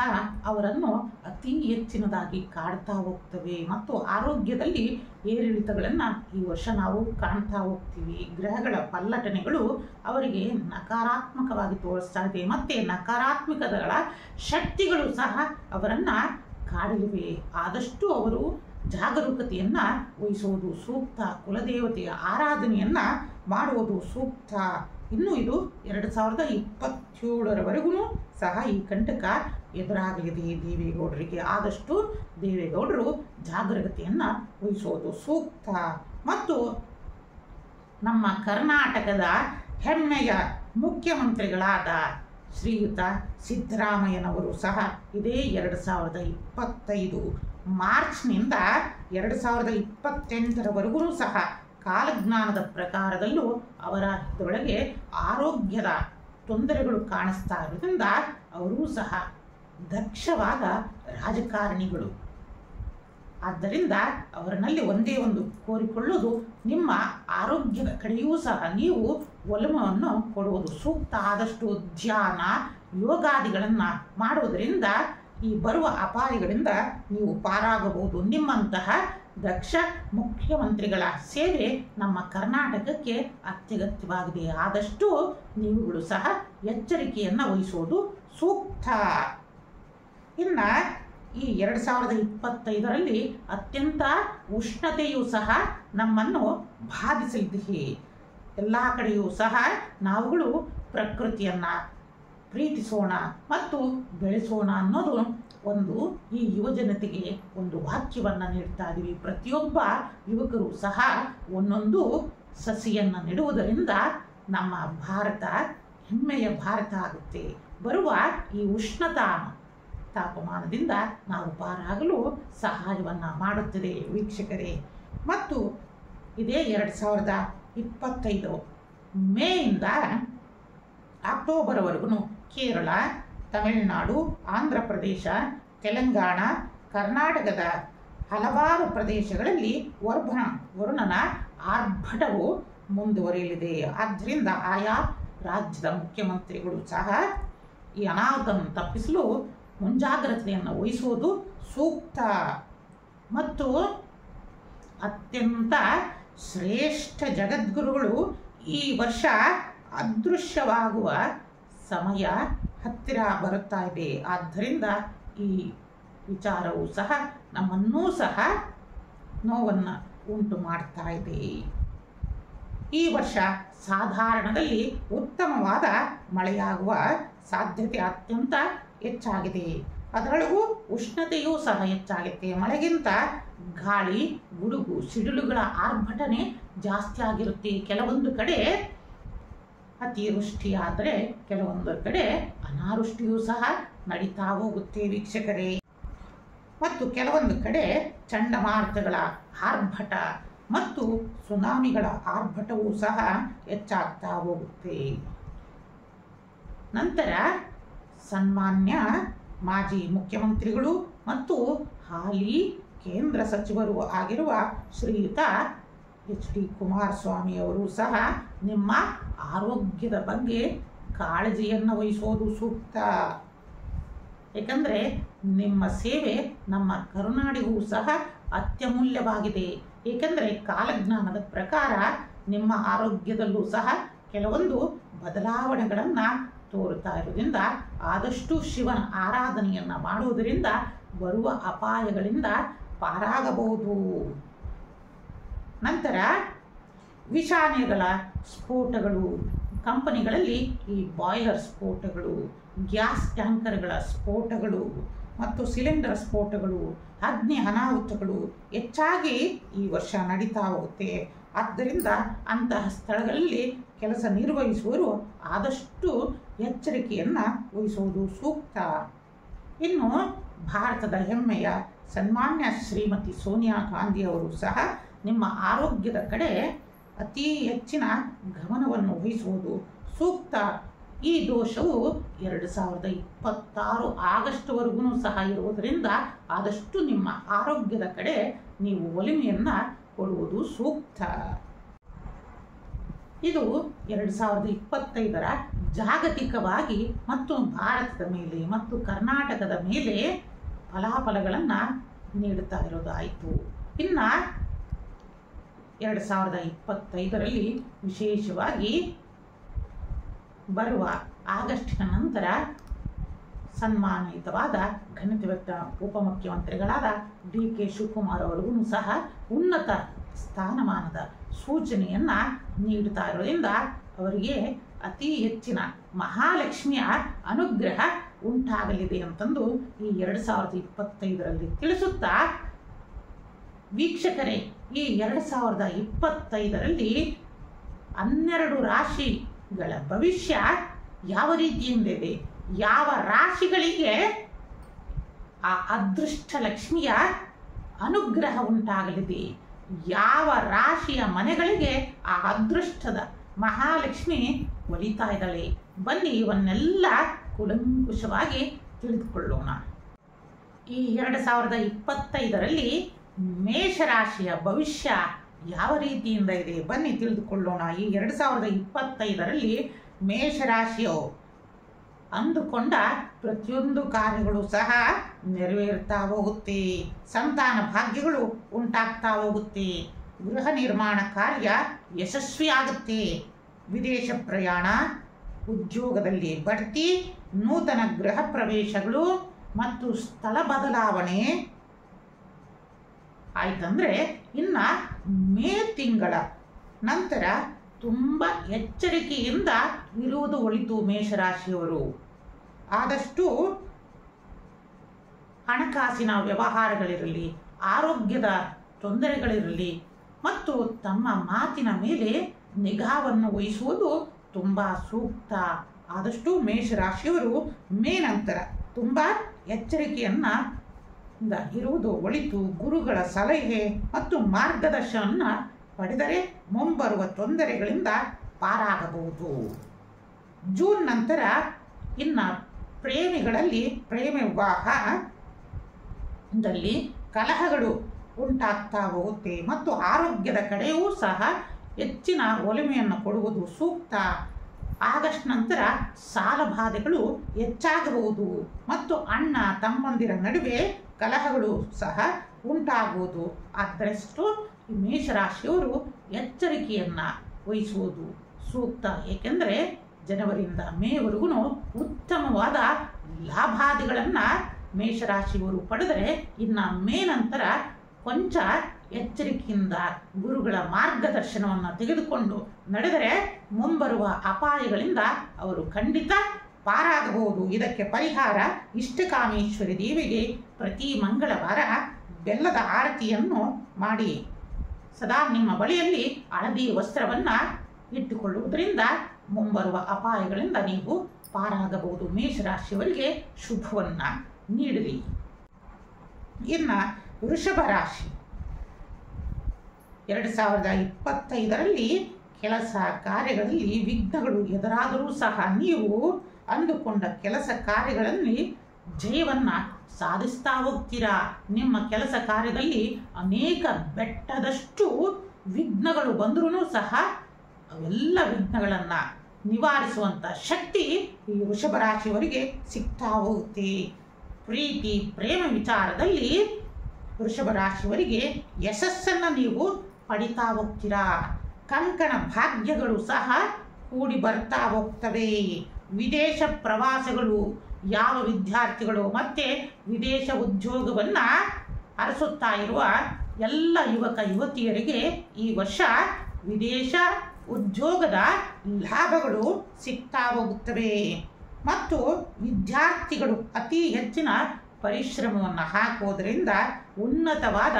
ಅವರನ್ನು ಅತಿ ಹೆಚ್ಚಿನದಾಗಿ ಕಾಡ್ತಾ ಹೋಗ್ತವೆ. ಮತ್ತು ಆರೋಗ್ಯದಲ್ಲಿ ಏರಿಳಿತಗಳನ್ನು ಈ ವರ್ಷ ನಾವು ಕಾಣ್ತಾ ಹೋಗ್ತೀವಿ. ಗ್ರಹಗಳ ಪಲ್ಲಟನೆಗಳು ಅವರಿಗೆ ನಕಾರಾತ್ಮಕವಾಗಿ ತೋರಿಸ್ತಾ ಇದೆ. ಮತ್ತು ನಕಾರಾತ್ಮಕಗಳ ಶಕ್ತಿಗಳು ಸಹ ಅವರನ್ನು ಕಾಡಲಿವೆ. ಆದಷ್ಟು ಅವರು ಜಾಗರೂಕತೆಯನ್ನು ವಹಿಸುವುದು ಸೂಕ್ತ. ಕುಲದೇವತೆಯ ಆರಾಧನೆಯನ್ನು ಮಾಡುವುದು ಸೂಕ್ತ. ಇನ್ನು ಇದು 2027ರವರೆಗೂ ಸಹ ಈ ಕಂಟಕ ಎದುರಾಗಲಿದೆ ದೇವೇಗೌಡರಿಗೆ. ಆದಷ್ಟು ದೇವೇಗೌಡರು ಜಾಗರೂಕತೆಯನ್ನು ವಹಿಸೋದು ಸೂಕ್ತ. ಮತ್ತು ನಮ್ಮ ಕರ್ನಾಟಕದ ಹೆಮ್ಮೆಯ ಮುಖ್ಯಮಂತ್ರಿಗಳಾದ ಶ್ರೀಯುತ ಸಿದ್ದರಾಮಯ್ಯನವರು ಸಹ ಇದೇ 2025 ಮಾರ್ಚ್ನಿಂದ 2028ರವರೆಗೂ ಸಹ ಕಾಲಜ್ಞಾನದ ಪ್ರಕಾರದಲ್ಲೂ ಅವರ ಇದರೊಳಗೆ ಆರೋಗ್ಯದ ತೊಂದರೆಗಳು ಕಾಣಿಸ್ತಾ ಇರೋದ್ರಿಂದ ಅವರೂ ಸಹ ದಕ್ಷವಾದ ರಾಜಕಾರಣಿಗಳು. ಆದ್ದರಿಂದ ಅವರಲ್ಲಿ ಒಂದೇ ಒಂದು ಕೋರಿಕೊಳ್ಳುವುದು, ನಿಮ್ಮ ಆರೋಗ್ಯದ ಕಡೆಯೂ ಸಹ ನೀವು ಒಲವನ್ನು ಕೊಡುವುದು ಸೂಕ್ತ. ಆದಷ್ಟು ಧ್ಯಾನ ಯೋಗಾದಿಗಳನ್ನು ಮಾಡುವುದರಿಂದ ಈ ಬರುವ ಅಪಾಯಗಳಿಂದ ನೀವು ಪಾರಾಗಬಹುದು. ನಿಮ್ಮಂತಹ ದಕ್ಷ ಮುಖ್ಯಮಂತ್ರಿಗಳ ಸೇವೆ ನಮ್ಮ ಕರ್ನಾಟಕಕ್ಕೆ ಅತ್ಯಗತ್ಯವಾಗಿದೆ. ಆದಷ್ಟು ನೀವುಗಳು ಸಹ ಎಚ್ಚರಿಕೆಯನ್ನು ವಹಿಸುವುದು ಸೂಕ್ತ. ಇನ್ನು ಈ 2025ರಲ್ಲಿ ಅತ್ಯಂತ ಉಷ್ಣತೆಯೂ ಸಹ ನಮ್ಮನ್ನು ಬಾಧಿಸಲಿದೆ. ಎಲ್ಲ ಕಡೆಯೂ ಸಹ ನಾವುಗಳು ಪ್ರಕೃತಿಯನ್ನು ಪ್ರೀತಿಸೋಣ ಮತ್ತು ಬೆಳೆಸೋಣ ಅನ್ನೋದು ಒಂದು ಈ ಯುವಜನತೆಗೆ ಒಂದು ವಾಕ್ಯವನ್ನು ನೀಡ್ತಾ ಇದ್ದೀವಿ. ಪ್ರತಿಯೊಬ್ಬ ಯುವಕರು ಸಹ ಒಂದೊಂದು ಸಸಿಯನ್ನು ನೆಡುವುದರಿಂದ ನಮ್ಮ ಭಾರತ ಹೆಮ್ಮೆಯ ಭಾರತ ಆಗುತ್ತೆ. ಬರುವ ಈ ತಾಪಮಾನದಿಂದ ನಾವು ಪಾರಾಗಲು ಸಹಾಯವನ್ನು ಮಾಡುತ್ತದೆ ವೀಕ್ಷಕರೇ. ಮತ್ತು ಇದೇ 2025 ಮೇಯಿಂದ ಅಕ್ಟೋಬರ್ವರೆಗೂ ಕೇರಳ, ತಮಿಳುನಾಡು, ಆಂಧ್ರ ಪ್ರದೇಶ, ತೆಲಂಗಾಣ, ಕರ್ನಾಟಕದ ಹಲವಾರು ಪ್ರದೇಶಗಳಲ್ಲಿ ವರುಣನ ಆರ್ಭಟವು ಮುಂದುವರಿಯಲಿದೆ. ಆದ್ದರಿಂದ ಆಯಾ ರಾಜ್ಯದ ಮುಖ್ಯಮಂತ್ರಿಗಳು ಸಹ ಈ ಅನಾಹುತವನ್ನು ತಪ್ಪಿಸಲು ಮುಂಜಾಗ್ರತೆಯನ್ನು ವಹಿಸುವುದು ಸೂಕ್ತ. ಮತ್ತು ಅತ್ಯಂತ ಶ್ರೇಷ್ಠ ಜಗದ್ಗುರುಗಳು ಈ ವರ್ಷ ಅದೃಶ್ಯವಾಗುವ ಸಮಯ ಹತ್ತಿರ ಬರುತ್ತಾ ಇದೆ. ಆದ್ದರಿಂದ ಈ ವಿಚಾರವು ಸಹ ನಮ್ಮನ್ನೂ ಸಹ ನೋವನ್ನು ಉಂಟು ಮಾಡ್ತಾ ಇದೆ. ಈ ವರ್ಷ ಸಾಧಾರಣದಲ್ಲಿ ಉತ್ತಮವಾದ ಮಳೆಯಾಗುವ ಸಾಧ್ಯತೆ ಅತ್ಯಂತ ಹೆಚ್ಚಾಗಿದೆ. ಅದರೊಳಗೂ ಉಷ್ಣತೆಯೂ ಸಹ ಹೆಚ್ಚಾಗುತ್ತೆ. ಮಳೆಗಿಂತ ಗಾಳಿ, ಗುಡುಗು, ಸಿಡಿಲುಗಳ ಆರ್ಭಟನೆ ಜಾಸ್ತಿ ಆಗಿರುತ್ತೆ. ಕೆಲವೊಂದು ಕಡೆ ಅತಿವೃಷ್ಟಿಯಾದರೆ ಕೆಲವೊಂದು ಕಡೆ ಅನಾವೃಷ್ಟಿಯೂ ಸಹ ನಡೀತಾ ಹೋಗುತ್ತೆ ವೀಕ್ಷಕರೇ. ಮತ್ತು ಕೆಲವೊಂದು ಕಡೆ ಚಂಡಮಾರುತಗಳ ಆರ್ಭಟ ಮತ್ತು ಸುನಾಮಿಗಳ ಆರ್ಭಟವೂ ಸಹ ಹೆಚ್ಚಾಗ್ತಾ ಹೋಗುತ್ತೆ. ನಂತರ ಸನ್ಮಾನ್ಯ ಮಾಜಿ ಮುಖ್ಯಮಂತ್ರಿಗಳು ಮತ್ತು ಹಾಲಿ ಕೇಂದ್ರ ಸಚಿವರು ಆಗಿರುವ ಶ್ರೀಯುತ HD ಕುಮಾರಸ್ವಾಮಿ ಅವರು ಸಹ ನಿಮ್ಮ ಆರೋಗ್ಯದ ಬಗ್ಗೆ ಕಾಳಜಿಯನ್ನು ವಹಿಸೋದು ಸೂಕ್ತ. ಏಕೆಂದರೆ ನಿಮ್ಮ ಸೇವೆ ನಮ್ಮ ಕರುನಾಡಿಗೂ ಸಹ ಅತ್ಯಮೂಲ್ಯವಾಗಿದೆ. ಏಕೆಂದರೆ ಕಾಲಜ್ಞಾನದ ಪ್ರಕಾರ ನಿಮ್ಮ ಆರೋಗ್ಯದಲ್ಲೂ ಸಹ ಕೆಲವೊಂದು ಬದಲಾವಣೆಗಳನ್ನು ತೋರುತ್ತಾ ಇರೋದ್ರಿಂದ ಆದಷ್ಟು ಶಿವನ ಆರಾಧನೆಯನ್ನು ಮಾಡುವುದರಿಂದ ಬರುವ ಅಪಾಯಗಳಿಂದ ಪಾರಾಗಬಹುದು. ನಂತರ ವಿಷಾನಿಗಳ ಸ್ಫೋಟಗಳು, ಕಂಪನಿಗಳಲ್ಲಿ ಈ ಬಾಯ್ಲರ್ ಸ್ಫೋಟಗಳು, ಗ್ಯಾಸ್ ಟ್ಯಾಂಕರ್ಗಳ ಸ್ಫೋಟಗಳು ಮತ್ತು ಸಿಲಿಂಡರ್ ಸ್ಫೋಟಗಳು, ಅಗ್ನಿ ಅನಾಹುತಗಳು ಹೆಚ್ಚಾಗಿ ಈ ವರ್ಷ ನಡೀತಾ ಹೋಗುತ್ತೆ. ಆದ್ದರಿಂದ ಅಂತಹ ಸ್ಥಳಗಳಲ್ಲಿ ಕೆಲಸ ನಿರ್ವಹಿಸುವವರು ಆದಷ್ಟು ಎಚ್ಚರಿಕೆಯನ್ನು ವಹಿಸುವುದು ಸೂಕ್ತ. ಇನ್ನು ಭಾರತದ ಹೆಮ್ಮೆಯ ಸನ್ಮಾನ್ಯ ಶ್ರೀಮತಿ ಸೋನಿಯಾ ಗಾಂಧಿ ಅವರು ಸಹ ನಿಮ್ಮ ಆರೋಗ್ಯದ ಕಡೆ ಅತಿ ಹೆಚ್ಚಿನ ಗಮನವನ್ನು ವಹಿಸುವುದು ಸೂಕ್ತ. ಈ ದೋಷವು 2026 ಆಗಸ್ಟ್ವರೆಗೂ ಸಹ ಇರುವುದರಿಂದ ಆದಷ್ಟು ನಿಮ್ಮ ಆರೋಗ್ಯದ ಕಡೆ ನೀವು ಒಲಿಮೆಯನ್ನು ಕೊಡುವುದು ಸೂಕ್ತ. ಇದು 2025ರ ಜಾಗತಿಕವಾಗಿ ಮತ್ತು ಭಾರತದ ಮೇಲೆ ಮತ್ತು ಕರ್ನಾಟಕದ ಮೇಲೆ ಫಲಾಫಲಗಳನ್ನು ನೀಡುತ್ತಾ ಇರೋದಾಯಿತು. ಇನ್ನು 2025ರಲ್ಲಿ ವಿಶೇಷವಾಗಿ ಬರುವ ಆಗಸ್ಟಿನ ನಂತರ ಸನ್ಮಾನಿತವಾದ ಘನತೆವೆತ್ತ ಉಪಮುಖ್ಯಮಂತ್ರಿಗಳಾದ DK ಶಿವಕುಮಾರ್ ಅವರಿಗೂ ಸಹ ಉನ್ನತ ಸ್ಥಾನಮಾನದ ಸೂಚನೆಯನ್ನು ನೀಡುತ್ತಾ ಇರೋದ್ರಿಂದ ಅವರಿಗೆ ಅತಿ ಹೆಚ್ಚಿನ ಮಹಾಲಕ್ಷ್ಮಿಯ ಅನುಗ್ರಹ ಉಂಟಾಗಲಿದೆ ಅಂತಂದು ಈ 2025ರಲ್ಲಿ ತಿಳಿಸುತ್ತಾ, ವೀಕ್ಷಕರೇ, ಈ 2025ರಲ್ಲಿ 12 ರಾಶಿಗಳ ಭವಿಷ್ಯ ಯಾವ ರೀತಿಯಿಂದ ಇದೆ, ಯಾವ ರಾಶಿಗಳಿಗೆ ಆ ಅದೃಷ್ಟ ಲಕ್ಷ್ಮಿಯ ಅನುಗ್ರಹ ಉಂಟಾಗಲಿದೆ, ಯಾವ ರಾಶಿಯ ಮನೆಗಳಿಗೆ ಆ ಅದೃಷ್ಟದ ಮಹಾಲಕ್ಷ್ಮಿ ಒಲಿತಾ ಇದ್ದಾಳೆ. ಬನ್ನಿ ಇವನ್ನೆಲ್ಲ ಕೂಲಂಕುಷವಾಗಿ ತಿಳಿದುಕೊಳ್ಳೋಣ. ಈ 2025ರಲ್ಲಿ ಮೇಷರಾಶಿಯ ಭವಿಷ್ಯ ಯಾವ ರೀತಿಯಿಂದ ಇದೆ ಬನ್ನಿ ತಿಳಿದುಕೊಳ್ಳೋಣ. ಈ 2025ರಲ್ಲಿ ಮೇಷರಾಶಿಯು ಅಂದುಕೊಂಡ ಪ್ರತಿಯೊಂದು ಕಾರ್ಯಗಳು ಸಹ ನೆರವೇರ್ತಾ ಹೋಗುತ್ತೆ. ಸಂತಾನ ಭಾಗ್ಯಗಳು ಉಂಟಾಗ್ತಾ ಹೋಗುತ್ತೆ. ಗೃಹ ನಿರ್ಮಾಣ ಕಾರ್ಯ ಯಶಸ್ವಿಯಾಗುತ್ತೆ. ವಿದೇಶ ಪ್ರಯಾಣ, ಉದ್ಯೋಗದಲ್ಲಿ ಬಡ್ತಿ, ನೂತನ ಗೃಹ ಪ್ರವೇಶಗಳು ಮತ್ತು ಸ್ಥಳ ಬದಲಾವಣೆ ಆಯ್ತಂದ್ರೆ ಇನ್ನ ಮೇ ತಿಂಗಳ ನಂತರ ತುಂಬ ಎಚ್ಚರಿಕೆಯಿಂದ ಇರುವುದು ಒಳಿತು. ಮೇಷರಾಶಿಯವರು ಆದಷ್ಟು ಹಣಕಾಸಿನ ವ್ಯವಹಾರಗಳಿರಲಿ, ಆರೋಗ್ಯದ ತೊಂದರೆಗಳಿರಲಿ ಮತ್ತು ತಮ್ಮ ಮಾತಿನ ಮೇಲೆ ನಿಗಾವನ್ನು ವಹಿಸುವುದು ತುಂಬ ಸೂಕ್ತ. ಆದಷ್ಟು ಮೇಷರಾಶಿಯವರು ಮೇ ನಂತರ ತುಂಬ ಎಚ್ಚರಿಕೆಯನ್ನ ಇರುವುದು ಒಳಿತು. ಗುರುಗಳ ಸಲಹೆ ಮತ್ತು ಮಾರ್ಗದರ್ಶನ ಪಡೆದರೆ ಮುಂಬರುವ ತೊಂದರೆಗಳಿಂದ ಪಾರಾಗಬಹುದು. ಜೂನ್ ನಂತರ ಇನ್ನ ಪ್ರೇಮಿಗಳಲ್ಲಿ ಪ್ರೇಮ ವಿವಾಹದಲ್ಲಿ ಕಲಹಗಳು ಉಂಟಾಗ್ತಾ ಹೋಗುತ್ತೆ ಮತ್ತು ಆರೋಗ್ಯದ ಕಡೆಯೂ ಸಹ ಹೆಚ್ಚಿನ ಒಲಮೆಯನ್ನು ಕೊಡುವುದು ಸೂಕ್ತ. ಆಗಸ್ಟ್ ನಂತರ ಸಾಲ ಬಾಧೆಗಳು ಹೆಚ್ಚಾಗಬಹುದು ಮತ್ತು ಅಣ್ಣ ತಮ್ಮಂದಿರ ನಡುವೆ ಕಲಹಗಳು ಸಹ ಉಂಟಾಗುವುದು. ಆದಷ್ಟು ಈ ಮೇಷರಾಶಿಯವರು ಎಚ್ಚರಿಕೆಯನ್ನು ವಹಿಸುವುದು ಸೂಕ್ತ. ಏಕೆಂದರೆ ಜನವರಿಯಿಂದ ಮೇವರೆಗೂ ಉತ್ತಮವಾದ ಲಾಭಾದಿಗಳನ್ನು ಮೇಷರಾಶಿಯವರು ಪಡೆದರೆ ಇನ್ನು ಮೇ ನಂತರ ಕೊಂಚ ಎಚ್ಚರಿಕೆಯಿಂದ ಗುರುಗಳ ಮಾರ್ಗದರ್ಶನವನ್ನು ತೆಗೆದುಕೊಂಡು ನಡೆದರೆ ಮುಂಬರುವ ಅಪಾಯಗಳಿಂದ ಅವರು ಖಂಡಿತ ಪಾರಾಗಬಹುದು. ಇದಕ್ಕೆ ಪರಿಹಾರ ಇಷ್ಟಕಾಮೇಶ್ವರಿ ದೇವಿಗೆ ಪ್ರತಿ ಮಂಗಳವಾರ ಬೆಲ್ಲದ ಆರತಿಯನ್ನು ಮಾಡಿ ಸದಾ ನಿಮ್ಮ ಬಳಿಯಲ್ಲಿ ಹಳದಿ ವಸ್ತ್ರವನ್ನು ಇಟ್ಟುಕೊಳ್ಳುವುದರಿಂದ ಮುಂಬರುವ ಅಪಾಯಗಳಿಂದ ನೀವು ಪಾರಾಗಬಹುದು. ಮೇಷರಾಶಿಯವರಿಗೆ ಶುಭವನ್ನು ನೀಡಲಿ. ಇನ್ನು ವೃಷಭ ರಾಶಿ 2025ರಲ್ಲಿ ಕೆಲಸ ಕಾರ್ಯಗಳಲ್ಲಿ ವಿಘ್ನಗಳು ಎದುರಾದರೂ ಸಹ ನೀವು ಅಂದುಕೊಂಡ ಕೆಲಸ ಕಾರ್ಯಗಳಲ್ಲಿ ಜಯವನ್ನು ಸಾಧಿಸ್ತಾ ಹೋಗ್ತೀರಾ. ನಿಮ್ಮ ಕೆಲಸ ಕಾರ್ಯದಲ್ಲಿ ಅನೇಕ ಬೆಟ್ಟದಷ್ಟು ವಿಘ್ನಗಳು ಬಂದರೂ ಸಹ ಅವೆಲ್ಲ ವಿಘ್ನಗಳನ್ನು ನಿವಾರಿಸುವಂಥ ಶಕ್ತಿ ಈ ವೃಷಭ ರಾಶಿಯವರಿಗೆ ಸಿಗ್ತಾ ಹೋಗುತ್ತೆ. ಪ್ರೀತಿ ಪ್ರೇಮ ವಿಚಾರದಲ್ಲಿ ವೃಷಭ ರಾಶಿಯವರಿಗೆ ಯಶಸ್ಸನ್ನು ನೀವು ಪಡಿತಾ ಹೋಗ್ತೀರಾ. ಕಂಕಣ ಭಾಗ್ಯಗಳು ಸಹ ಕೂಡಿ ಬರ್ತಾ ಹೋಗ್ತವೆ. ವಿದೇಶ ಪ್ರವಾಸಗಳು ಯಾವ ವಿದ್ಯಾರ್ಥಿಗಳು ಮತ್ತು ವಿದೇಶ ಉದ್ಯೋಗವನ್ನು ಅರಸುತ್ತಾ ಇರುವ ಎಲ್ಲ ಯುವಕ ಯುವತಿಯರಿಗೆ ಈ ವರ್ಷ ವಿದೇಶ ಉದ್ಯೋಗದ ಲಾಭಗಳು ಸಿಗ್ತಾ ಹೋಗುತ್ತವೆ ಮತ್ತು ವಿದ್ಯಾರ್ಥಿಗಳು ಅತಿ ಹೆಚ್ಚಿನ ಪರಿಶ್ರಮವನ್ನು ಹಾಕುವುದರಿಂದ ಉನ್ನತವಾದ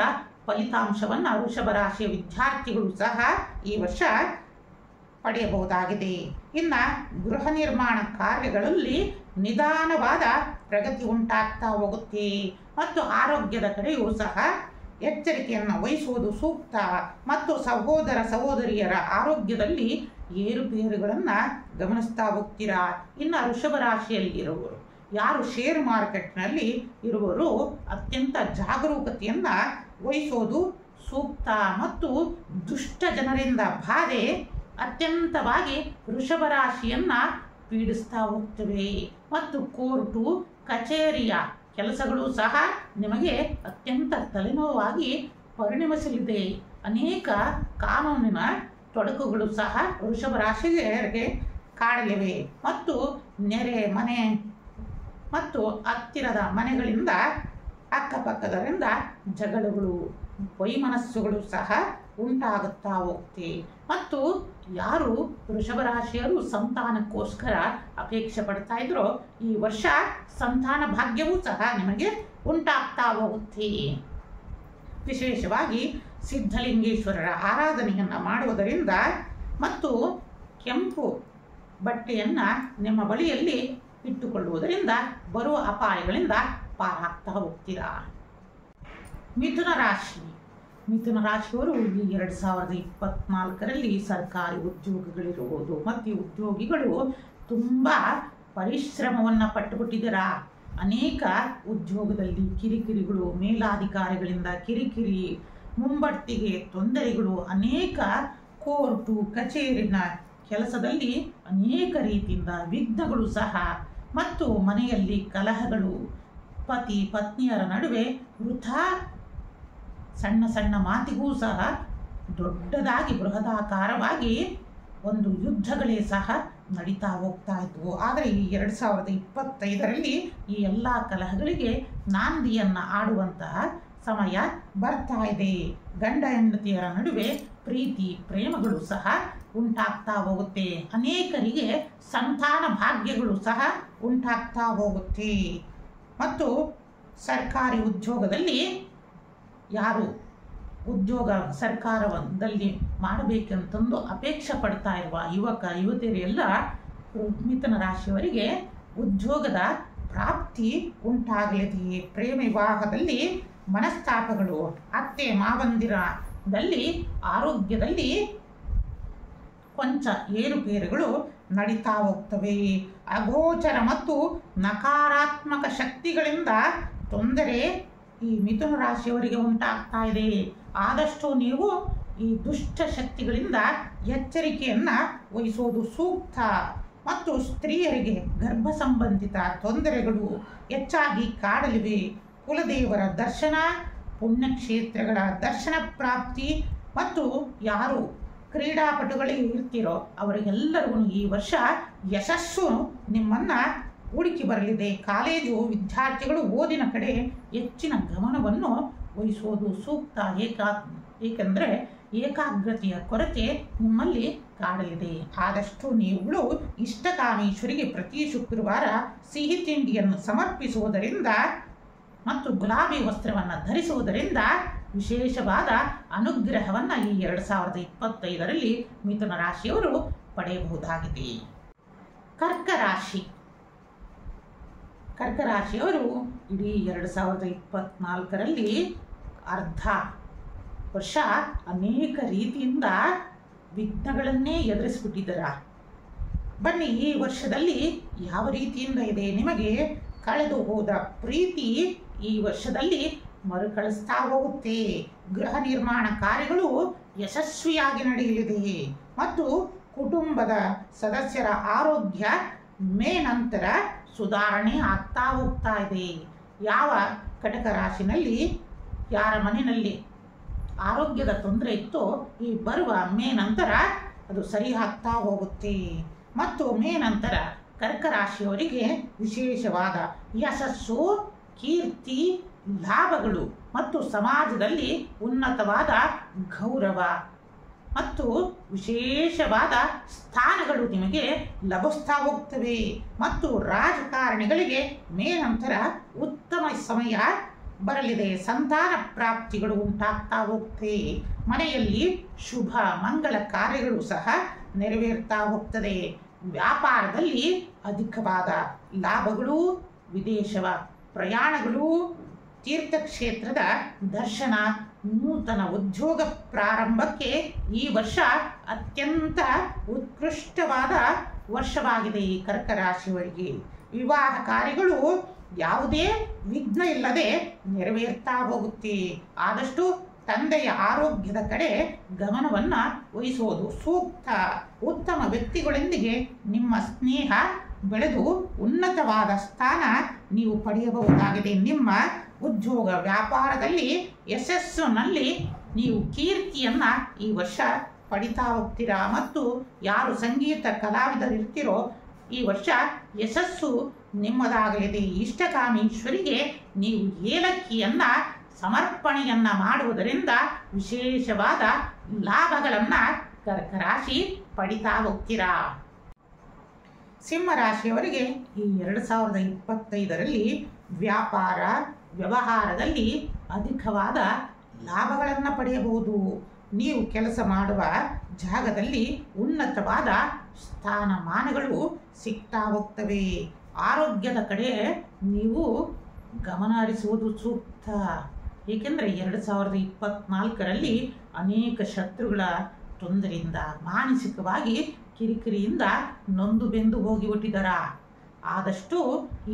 ಫಲಿತಾಂಶವನ್ನು ವೃಷಭ ರಾಶಿಯ ವಿದ್ಯಾರ್ಥಿಗಳು ಸಹ ಈ ವರ್ಷ ಪಡೆಯಬಹುದಾಗಿದೆ. ಇನ್ನು ಗೃಹ ನಿರ್ಮಾಣ ಕಾರ್ಯಗಳಲ್ಲಿ ನಿಧಾನವಾದ ಪ್ರಗತಿ ಉಂಟಾಗ್ತಾ ಹೋಗುತ್ತೆ ಮತ್ತು ಆರೋಗ್ಯದ ಕಡೆಯೂ ಸಹ ಎಚ್ಚರಿಕೆಯನ್ನು ವಹಿಸುವುದು ಸೂಕ್ತ ಮತ್ತು ಸಹೋದರ ಸಹೋದರಿಯರ ಆರೋಗ್ಯದಲ್ಲಿ ಏರುಪೇರುಗಳನ್ನು ಗಮನಿಸ್ತಾ ಹೋಗ್ತೀರಾ. ಇನ್ನು ವೃಷಭ ರಾಶಿಯಲ್ಲಿರುವವರು ಯಾರು ಶೇರ್ ಮಾರ್ಕೆಟ್ನಲ್ಲಿ ಇರುವವರು ಅತ್ಯಂತ ಜಾಗರೂಕತೆಯನ್ನು ವಹಿಸೋದು ಸೂಕ್ತ ಮತ್ತು ದುಷ್ಟ ಜನರಿಂದ ಬಾಧೆ ಅತ್ಯಂತವಾಗಿ ವೃಷಭ ರಾಶಿಯನ್ನು ಪೀಡಿಸ್ತಾ ಹೋಗ್ತವೆ ಮತ್ತು ಕೋರ್ಟು ಕಚೇರಿಯ ಕೆಲಸಗಳು ಸಹ ನಿಮಗೆ ಅತ್ಯಂತ ತಲೆನೋವಾಗಿ ಪರಿಣಮಿಸಲಿದೆ. ಅನೇಕ ಕಾನೂನಿನ ತೊಡಕುಗಳು ಸಹ ವೃಷಭ ರಾಶಿಗೆ ಕಾಡಲಿವೆ ಮತ್ತು ನೆರೆ ಮನೆ ಮತ್ತು ಹತ್ತಿರದ ಮನೆಗಳಿಂದ ಅಕ್ಕಪಕ್ಕದರಿಂದ ಜಗಳಗಳು ವೈಮನಸ್ಸುಗಳು ಸಹ ಉಂಟಾಗುತ್ತಾ ಹೋಗುತ್ತೆ ಮತ್ತು ಯಾರು ವೃಷಭ ರಾಶಿಯರು ಸಂತಾನಕ್ಕೋಸ್ಕರ ಅಪೇಕ್ಷೆ ಪಡ್ತಾ ಇದ್ರೋ ಈ ವರ್ಷ ಸಂತಾನ ಭಾಗ್ಯವೂ ಸಹ ನಿಮಗೆ ಉಂಟಾಗ್ತಾ ಹೋಗುತ್ತೆ. ವಿಶೇಷವಾಗಿ ಸಿದ್ಧಲಿಂಗೇಶ್ವರರ ಆರಾಧನೆಯನ್ನು ಮಾಡುವುದರಿಂದ ಮತ್ತು ಕೆಂಪು ಬಟ್ಟೆಯನ್ನು ನಿಮ್ಮ ಬಳಿಯಲ್ಲಿ ಇಟ್ಟುಕೊಳ್ಳುವುದರಿಂದ ಬರುವ ಅಪಾಯಗಳಿಂದ ಪಾರಾಗ್ತಾ ಹೋಗ್ತೀರಾ. ಮಿಥುನ ರಾಶಿ. ಮಿಥುನ ರಾಶಿಯವರು ಈ 2024ರಲ್ಲಿ ಸರ್ಕಾರಿ ಉದ್ಯೋಗಗಳಿರುವುದು ಮತ್ತು ಈ ಉದ್ಯೋಗಿಗಳು ತುಂಬ ಪರಿಶ್ರಮವನ್ನು ಪಟ್ಟುಕೊಟ್ಟಿದ್ದೀರಾ. ಅನೇಕ ಉದ್ಯೋಗದಲ್ಲಿ ಕಿರಿಕಿರಿಗಳು, ಮೇಲಾಧಿಕಾರಿಗಳಿಂದ ಕಿರಿಕಿರಿ, ಮುಂಬಡ್ತಿಗೆ ತೊಂದರೆಗಳು, ಅನೇಕ ಕೋರ್ಟು ಕಚೇರಿನ ಕೆಲಸದಲ್ಲಿ ಅನೇಕ ರೀತಿಯಿಂದ ವಿಘ್ನಗಳು ಸಹ, ಮತ್ತು ಮನೆಯಲ್ಲಿ ಕಲಹಗಳು, ಪತಿ ಪತ್ನಿಯರ ನಡುವೆ ವೃಥಾ ಸಣ್ಣ ಸಣ್ಣ ಮಾತಿಗೂ ಸಹ ದೊಡ್ಡದಾಗಿ ಬೃಹದಾಕಾರವಾಗಿ ಒಂದು ಯುದ್ಧಗಳೇ ಸಹ ನಡೀತಾ ಹೋಗ್ತಾ ಇದ್ವು. ಆದರೆ ಈ 2025ರಲ್ಲಿ ಈ ಎಲ್ಲ ಕಲಹಗಳಿಗೆ ನಾಂದಿಯನ್ನು ಆಡುವಂತಹ ಸಮಯ ಬರ್ತಾ ಇದೆ. ಗಂಡ ಹೆಂಡತಿಯರ ನಡುವೆ ಪ್ರೀತಿ ಪ್ರೇಮಗಳು ಸಹ ಉಂಟಾಗ್ತಾ ಹೋಗುತ್ತೆ. ಅನೇಕರಿಗೆ ಸಂತಾನ ಭಾಗ್ಯಗಳು ಸಹ ಉಂಟಾಗ್ತಾ ಹೋಗುತ್ತೆ. ಮತ್ತು ಸರ್ಕಾರಿ ಉದ್ಯೋಗದಲ್ಲಿ ಯಾರು ಸರ್ಕಾರದಲ್ಲಿ ಮಾಡಬೇಕಂತಂದು ಅಪೇಕ್ಷೆ ಪಡ್ತಾ ಇರುವ ಯುವಕ ಯುವತಿಯರೆಲ್ಲ ಮಿಥುನ ರಾಶಿಯವರಿಗೆ ಉದ್ಯೋಗದ ಪ್ರಾಪ್ತಿ ಉಂಟಾಗಲಿದೆ. ಪ್ರೇಮ ವಿವಾಹದಲ್ಲಿ ಮನಸ್ತಾಪಗಳು, ಅತ್ತೆ ಮಾವಂದಿರದಲ್ಲಿ ಆರೋಗ್ಯದಲ್ಲಿ ಕೊಂಚ ಏರುಪೇರುಗಳು ನಡೀತಾ ಹೋಗ್ತವೆ. ಅಗೋಚರ ಮತ್ತು ನಕಾರಾತ್ಮಕ ಶಕ್ತಿಗಳಿಂದ ತೊಂದರೆ ಈ ಮಿಥುನ ರಾಶಿಯವರಿಗೆ ಉಂಟಾಗ್ತಾ ಇದೆ. ಆದಷ್ಟು ನೀವು ಈ ದುಷ್ಟ ಶಕ್ತಿಗಳಿಂದ ಎಚ್ಚರಿಕೆಯನ್ನು ವಹಿಸೋದು ಸೂಕ್ತ. ಮತ್ತು ಸ್ತ್ರೀಯರಿಗೆ ಗರ್ಭ ಸಂಬಂಧಿತ ತೊಂದರೆಗಳು ಹೆಚ್ಚಾಗಿ ಕಾಡಲಿವೆ. ಕುಲದೇವರ ದರ್ಶನ, ಪುಣ್ಯಕ್ಷೇತ್ರಗಳ ದರ್ಶನ ಪ್ರಾಪ್ತಿ, ಮತ್ತು ಯಾರು ಕ್ರೀಡಾಪಟುಗಳಿಗೆ ಇರ್ತೀರೋ ಅವರಿಗೆಲ್ಲರಿಗೂ ಈ ವರ್ಷ ಯಶಸ್ಸು ನಿಮ್ಮನ್ನು ಹುಡುಕಿ ಬರಲಿದೆ. ಕಾಲೇಜು ವಿದ್ಯಾರ್ಥಿಗಳು ಓದಿನ ಕಡೆ ಹೆಚ್ಚಿನ ಗಮನವನ್ನು ವಹಿಸೋದು ಸೂಕ್ತ. ಏಕೆಂದರೆ ಏಕಾಗ್ರತೆಯ ಕೊರತೆ ನಿಮ್ಮಲ್ಲಿ ಕಾಡಲಿದೆ. ಆದಷ್ಟು ನೀವುಗಳು ಇಷ್ಟಕಾಮೇಶ್ವರಿಗೆ ಪ್ರತಿ ಶುಕ್ರವಾರ ಸಿಹಿ ತಿಂಡಿಯನ್ನು ಸಮರ್ಪಿಸುವುದರಿಂದ ಮತ್ತು ಗುಲಾಬಿ ವಸ್ತ್ರವನ್ನು ಧರಿಸುವುದರಿಂದ ವಿಶೇಷವಾದ ಅನುಗ್ರಹವನ್ನು ಈ 2025ರಲ್ಲಿ ಮಿಥುನ ರಾಶಿಯವರು ಪಡೆಯಬಹುದಾಗಿದೆ. ಕರ್ಕ ರಾಶಿ. ಕರ್ಕ ರಾಶಿಯವರು ಇಡೀ 2024ರಲ್ಲಿ ಅರ್ಧ ವರ್ಷ ಅನೇಕ ರೀತಿಯಿಂದ ವಿಘ್ನಗಳನ್ನೇ ಎದುರಿಸಿಬಿಟ್ಟಿದ್ದೀರಾ. ಬನ್ನಿ, ಈ ವರ್ಷದಲ್ಲಿ ಯಾವ ರೀತಿಯಿಂದ ಇದೆ ನಿಮಗೆ ಕಳೆದು ಹೋದ ಪ್ರೀತಿ ಈ ವರ್ಷದಲ್ಲಿ ಮರುಕಳಿಸ್ತಾ ಹೋಗುತ್ತೆ. ಗೃಹ ನಿರ್ಮಾಣ ಕಾರ್ಯಗಳು ಯಶಸ್ವಿಯಾಗಿ ನಡೆಯಲಿದೆ. ಮತ್ತು ಕುಟುಂಬದ ಸದಸ್ಯರ ಆರೋಗ್ಯ ಮೇ ನಂತರ ಸುಧಾರಣೆ ಆಗ್ತಾ ಹೋಗ್ತಾ ಇದೆ. ಯಾವ ಕಟಕ ರಾಶಿನಲ್ಲಿ ಯಾರ ಮನೆಯಲ್ಲಿ ಆರೋಗ್ಯದ ತೊಂದರೆ ಇತ್ತೋ ಈ ಬರುವ ಮೇ ನಂತರ ಅದು ಸರಿ ಆಗ್ತಾ ಹೋಗುತ್ತೆ. ಮತ್ತು ಮೇ ನಂತರ ಕರ್ಕ ರಾಶಿಯವರಿಗೆ ವಿಶೇಷವಾದ ಯಶಸ್ಸು, ಕೀರ್ತಿ, ಲಾಭಗಳು ಮತ್ತು ಸಮಾಜದಲ್ಲಿ ಉನ್ನತವಾದ ಗೌರವ ಮತ್ತು ವಿಶೇಷವಾದ ಸ್ಥಾನಗಳು ನಿಮಗೆ ಲಭಿಸ್ತಾ ಹೋಗ್ತವೆ. ಮತ್ತು ರಾಜಕಾರಣಿಗಳಿಗೆ ಮೇ ನಂತರ ಉತ್ತಮ ಸಮಯ ಬರಲಿದೆ. ಸಂತಾನ ಪ್ರಾಪ್ತಿಗಳು ಉಂಟಾಗ್ತಾ ಹೋಗ್ತವೆ. ಮನೆಯಲ್ಲಿ ಶುಭ ಮಂಗಳ ಕಾರ್ಯಗಳು ಸಹ ನೆರವೇರ್ತಾ ಹೋಗ್ತದೆ. ವ್ಯಾಪಾರದಲ್ಲಿ ಅಧಿಕವಾದ ಲಾಭಗಳು, ವಿದೇಶ ಪ್ರಯಾಣಗಳು, ತೀರ್ಥಕ್ಷೇತ್ರದ ದರ್ಶನ, ನೂತನ ಉದ್ಯೋಗ ಪ್ರಾರಂಭಕ್ಕೆ ಈ ವರ್ಷ ಅತ್ಯಂತ ಉತ್ಕೃಷ್ಟವಾದ ವರ್ಷವಾಗಿದೆ. ಈ ಕರ್ಕ ರಾಶಿಯವರಿಗೆ ವಿವಾಹ ಕಾರ್ಯಗಳು ಯಾವುದೇ ವಿಘ್ನ ಇಲ್ಲದೆ ನೆರವೇರ್ತಾ ಹೋಗುತ್ತೆ. ಆದಷ್ಟು ತಂದೆಯ ಆರೋಗ್ಯದ ಕಡೆ ಗಮನವನ್ನು ವಹಿಸೋದು ಸೂಕ್ತ. ಉತ್ತಮ ವ್ಯಕ್ತಿಗಳೊಂದಿಗೆ ನಿಮ್ಮ ಸ್ನೇಹ ಬೆಳೆದು ಉನ್ನತವಾದ ಸ್ಥಾನ ನೀವು ಪಡೆಯಬಹುದಾಗಿದೆ. ನಿಮ್ಮ ಉದ್ಯೋಗ ವ್ಯಾಪಾರದಲ್ಲಿ ಯಶಸ್ಸಿನಲ್ಲಿ ನೀವು ಕೀರ್ತಿಯನ್ನು ಈ ವರ್ಷ ಪಡಿತಾ ಹೋಗ್ತೀರಾ. ಮತ್ತು ಯಾರು ಸಂಗೀತ ಕಲಾವಿದರಿರ್ತೀರೋ ಈ ವರ್ಷ ಯಶಸ್ಸು ನಿಮ್ಮದಾಗಲಿದೆ. ಇಷ್ಟಕಾಮೇಶ್ವರಿಗೆ ನೀವು ಏಲಕ್ಕಿಯನ್ನು ಸಮರ್ಪಣೆಯನ್ನು ಮಾಡುವುದರಿಂದ ವಿಶೇಷವಾದ ಲಾಭಗಳನ್ನು ಕರ್ಕ ರಾಶಿ ಪಡಿತಾ ಹೋಗ್ತೀರಾ. ಸಿಂಹರಾಶಿಯವರಿಗೆ ಈ 2025ರಲ್ಲಿ ವ್ಯಾಪಾರ ವ್ಯವಹಾರದಲ್ಲಿ ಅಧಿಕವಾದ ಲಾಭಗಳನ್ನು ಪಡೆಯಬಹುದು. ನೀವು ಕೆಲಸ ಮಾಡುವ ಜಾಗದಲ್ಲಿ ಉನ್ನತವಾದ ಸ್ಥಾನಮಾನಗಳು ಸಿಗ್ತಾ ಹೋಗ್ತವೆ. ಆರೋಗ್ಯದ ಕಡೆ ನೀವು ಗಮನ ಹರಿಸುವುದು ಸೂಕ್ತ. ಏಕೆಂದರೆ 2024ರಲ್ಲಿ ಅನೇಕ ಶತ್ರುಗಳ ತೊಂದರೆಯಿಂದ ಮಾನಸಿಕವಾಗಿ ಕಿರಿಕಿರಿಯಿಂದ ನೊಂದು ಬೆಂದು ಹೋಗಿಬಿಟ್ಟಿದ್ದಾರ. ಆದಷ್ಟು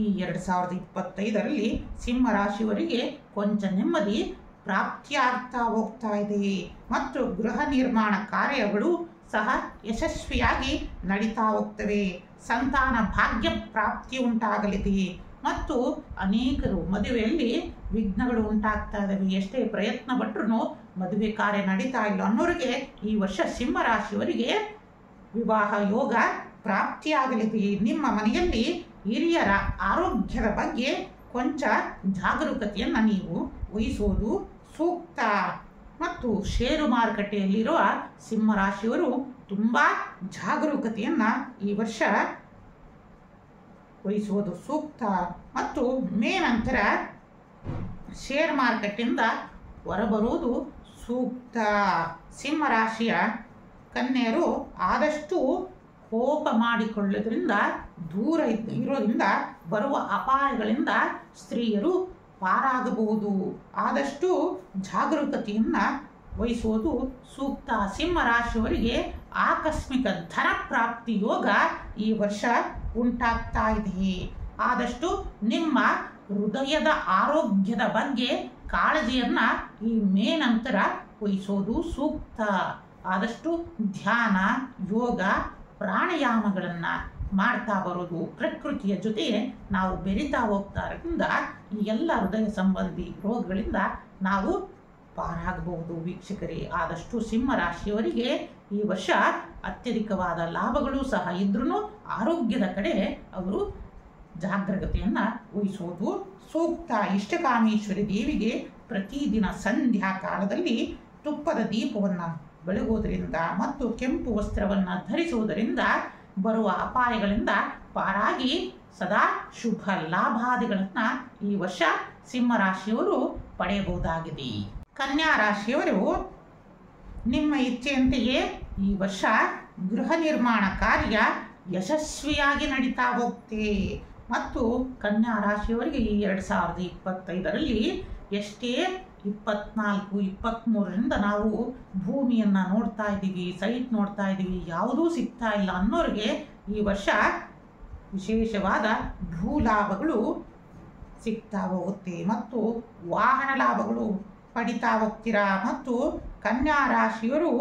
ಈ 2025ರಲ್ಲಿ ಸಿಂಹರಾಶಿಯವರಿಗೆ ಕೊಂಚ ನೆಮ್ಮದಿ ಪ್ರಾಪ್ತಿಯಾಗ್ತಾ ಹೋಗ್ತಾ ಇದೆ ಮತ್ತು ಗೃಹ ನಿರ್ಮಾಣ ಕಾರ್ಯಗಳು ಸಹ ಯಶಸ್ವಿಯಾಗಿ ನಡೀತಾ ಹೋಗ್ತವೆ. ಸಂತಾನ ಭಾಗ್ಯ ಪ್ರಾಪ್ತಿ ಉಂಟಾಗಲಿದೆ ಮತ್ತು ಅನೇಕರು ಮದುವೆಯಲ್ಲಿ ವಿಘ್ನಗಳು ಉಂಟಾಗ್ತಾ ಇದ್ದಾವೆ. ಎಷ್ಟೇ ಪ್ರಯತ್ನ ಪಟ್ಟರೂ ಮದುವೆ ಕಾರ್ಯ ನಡೀತಾ ಇಲ್ಲ ಅನ್ನೋರಿಗೆ ಈ ವರ್ಷ ಸಿಂಹರಾಶಿಯವರಿಗೆ ವಿವಾಹ ಯೋಗ ಪ್ರಾಪ್ತಿಯಾಗಲಿದೆ. ನಿಮ್ಮ ಮನೆಯಲ್ಲಿ ಹಿರಿಯರ ಆರೋಗ್ಯದ ಬಗ್ಗೆ ಕೊಂಚ ಜಾಗರೂಕತೆಯನ್ನು ನೀವು ವಹಿಸುವುದು ಸೂಕ್ತ. ಮತ್ತು ಷೇರು ಮಾರುಕಟ್ಟೆಯಲ್ಲಿರುವ ಸಿಂಹರಾಶಿಯವರು ತುಂಬ ಜಾಗರೂಕತೆಯನ್ನು ಈ ವರ್ಷ ವಹಿಸುವುದು ಸೂಕ್ತ. ಮತ್ತು ಮೇ ನಂತರ ಶೇರ್ ಮಾರುಕಟ್ಟೆಯಿಂದ ಹೊರಬರುವುದು ಸೂಕ್ತ. ಸಿಂಹರಾಶಿಯ ಕನ್ಯೆಯರು ಆದಷ್ಟು ಕೋಪ ಮಾಡಿಕೊಳ್ಳೋದ್ರಿಂದ ದೂರ ಇರೋದ್ರಿಂದ ಬರುವ ಅಪಾಯಗಳಿಂದ ಸ್ತ್ರೀಯರು ಪಾರಾಗಬಹುದು. ಆದಷ್ಟು ಜಾಗರೂಕತೆಯನ್ನು ವಹಿಸುವುದು ಸೂಕ್ತ. ಸಿಂಹರಾಶಿಯವರಿಗೆ ಆಕಸ್ಮಿಕ ಧನ ಪ್ರಾಪ್ತಿ ಯೋಗ ಈ ವರ್ಷ ಉಂಟಾಗ್ತಾ ಇದೆ. ಆದಷ್ಟು ನಿಮ್ಮ ಹೃದಯದ ಆರೋಗ್ಯದ ಬಗ್ಗೆ ಕಾಳಜಿಯನ್ನು ಈ ಮೇ ನಂತರ ವಹಿಸೋದು ಸೂಕ್ತ. ಆದಷ್ಟು ಧ್ಯಾನ, ಯೋಗ, ಪ್ರಾಣಾಯಾಮಗಳನ್ನು ಮಾಡ್ತಾ ಬರೋದು, ಪ್ರಕೃತಿಯ ಜೊತೆ ನಾವು ಬೆರೀತಾ ಹೋಗ್ತಾ ಇರೋದ್ರಿಂದ ಈ ಎಲ್ಲ ಹೃದಯ ಸಂಬಂಧಿ ರೋಗಗಳಿಂದ ನಾವು ಪಾರಾಗಬಹುದು. ವೀಕ್ಷಕರೇ, ಆದಷ್ಟು ಸಿಂಹರಾಶಿಯವರಿಗೆ ಈ ವರ್ಷ ಅತ್ಯಧಿಕವಾದ ಲಾಭಗಳು ಸಹ ಇದ್ರೂ ಆರೋಗ್ಯದ ಕಡೆ ಅವರು ಜಾಗರೂಕತೆಯನ್ನು ವಹಿಸುವುದು ಸೂಕ್ತ. ಇಷ್ಟಕಾಮೇಶ್ವರಿ ದೇವಿಗೆ ಪ್ರತಿದಿನ ಸಂಧ್ಯಾ ಕಾಲದಲ್ಲಿ ತುಪ್ಪದ ದೀಪವನ್ನು ಬೆಳಗುವುದರಿಂದ ಮತ್ತು ಕೆಂಪು ವಸ್ತ್ರವನ್ನು ಧರಿಸುವುದರಿಂದ ಬರುವ ಅಪಾಯಗಳಿಂದ ಪಾರಾಗಿ ಸದಾ ಶುಭ ಲಾಭಾದಿಗಳನ್ನು ಈ ವರ್ಷ ಸಿಂಹರಾಶಿಯವರು ಪಡೆಯಬಹುದಾಗಿದೆ. ಕನ್ಯಾ ರಾಶಿಯವರು ನಿಮ್ಮ ಇಚ್ಛೆಯಂತೆಯೇ ಈ ವರ್ಷ ಗೃಹ ನಿರ್ಮಾಣ ಕಾರ್ಯ ಯಶಸ್ವಿಯಾಗಿ ನಡೀತಾ ಹೋಗುತ್ತೆ. ಮತ್ತು ಕನ್ಯಾ ರಾಶಿಯವರಿಗೆ ಈ 2025ರಲ್ಲಿ ಎಷ್ಟೇ 24-23ರಿಂದ ನಾವು ಭೂಮಿಯನ್ನು ನೋಡ್ತಾ ಇದ್ದೀವಿ, ಸೈಟ್ ನೋಡ್ತಾ ಇದ್ದೀವಿ, ಯಾವುದೂ ಸಿಗ್ತಾ ಇಲ್ಲ ಅನ್ನೋರಿಗೆ ಈ ವರ್ಷ ವಿಶೇಷವಾದ ಭೂ ಲಾಭಗಳು ಸಿಗ್ತಾ ಹೋಗುತ್ತೆ ಮತ್ತು ವಾಹನ ಲಾಭಗಳು ಪಡಿತಾ ಹೋಗ್ತೀರಾ. ಮತ್ತು ಕನ್ಯಾ ರಾಶಿಯವರು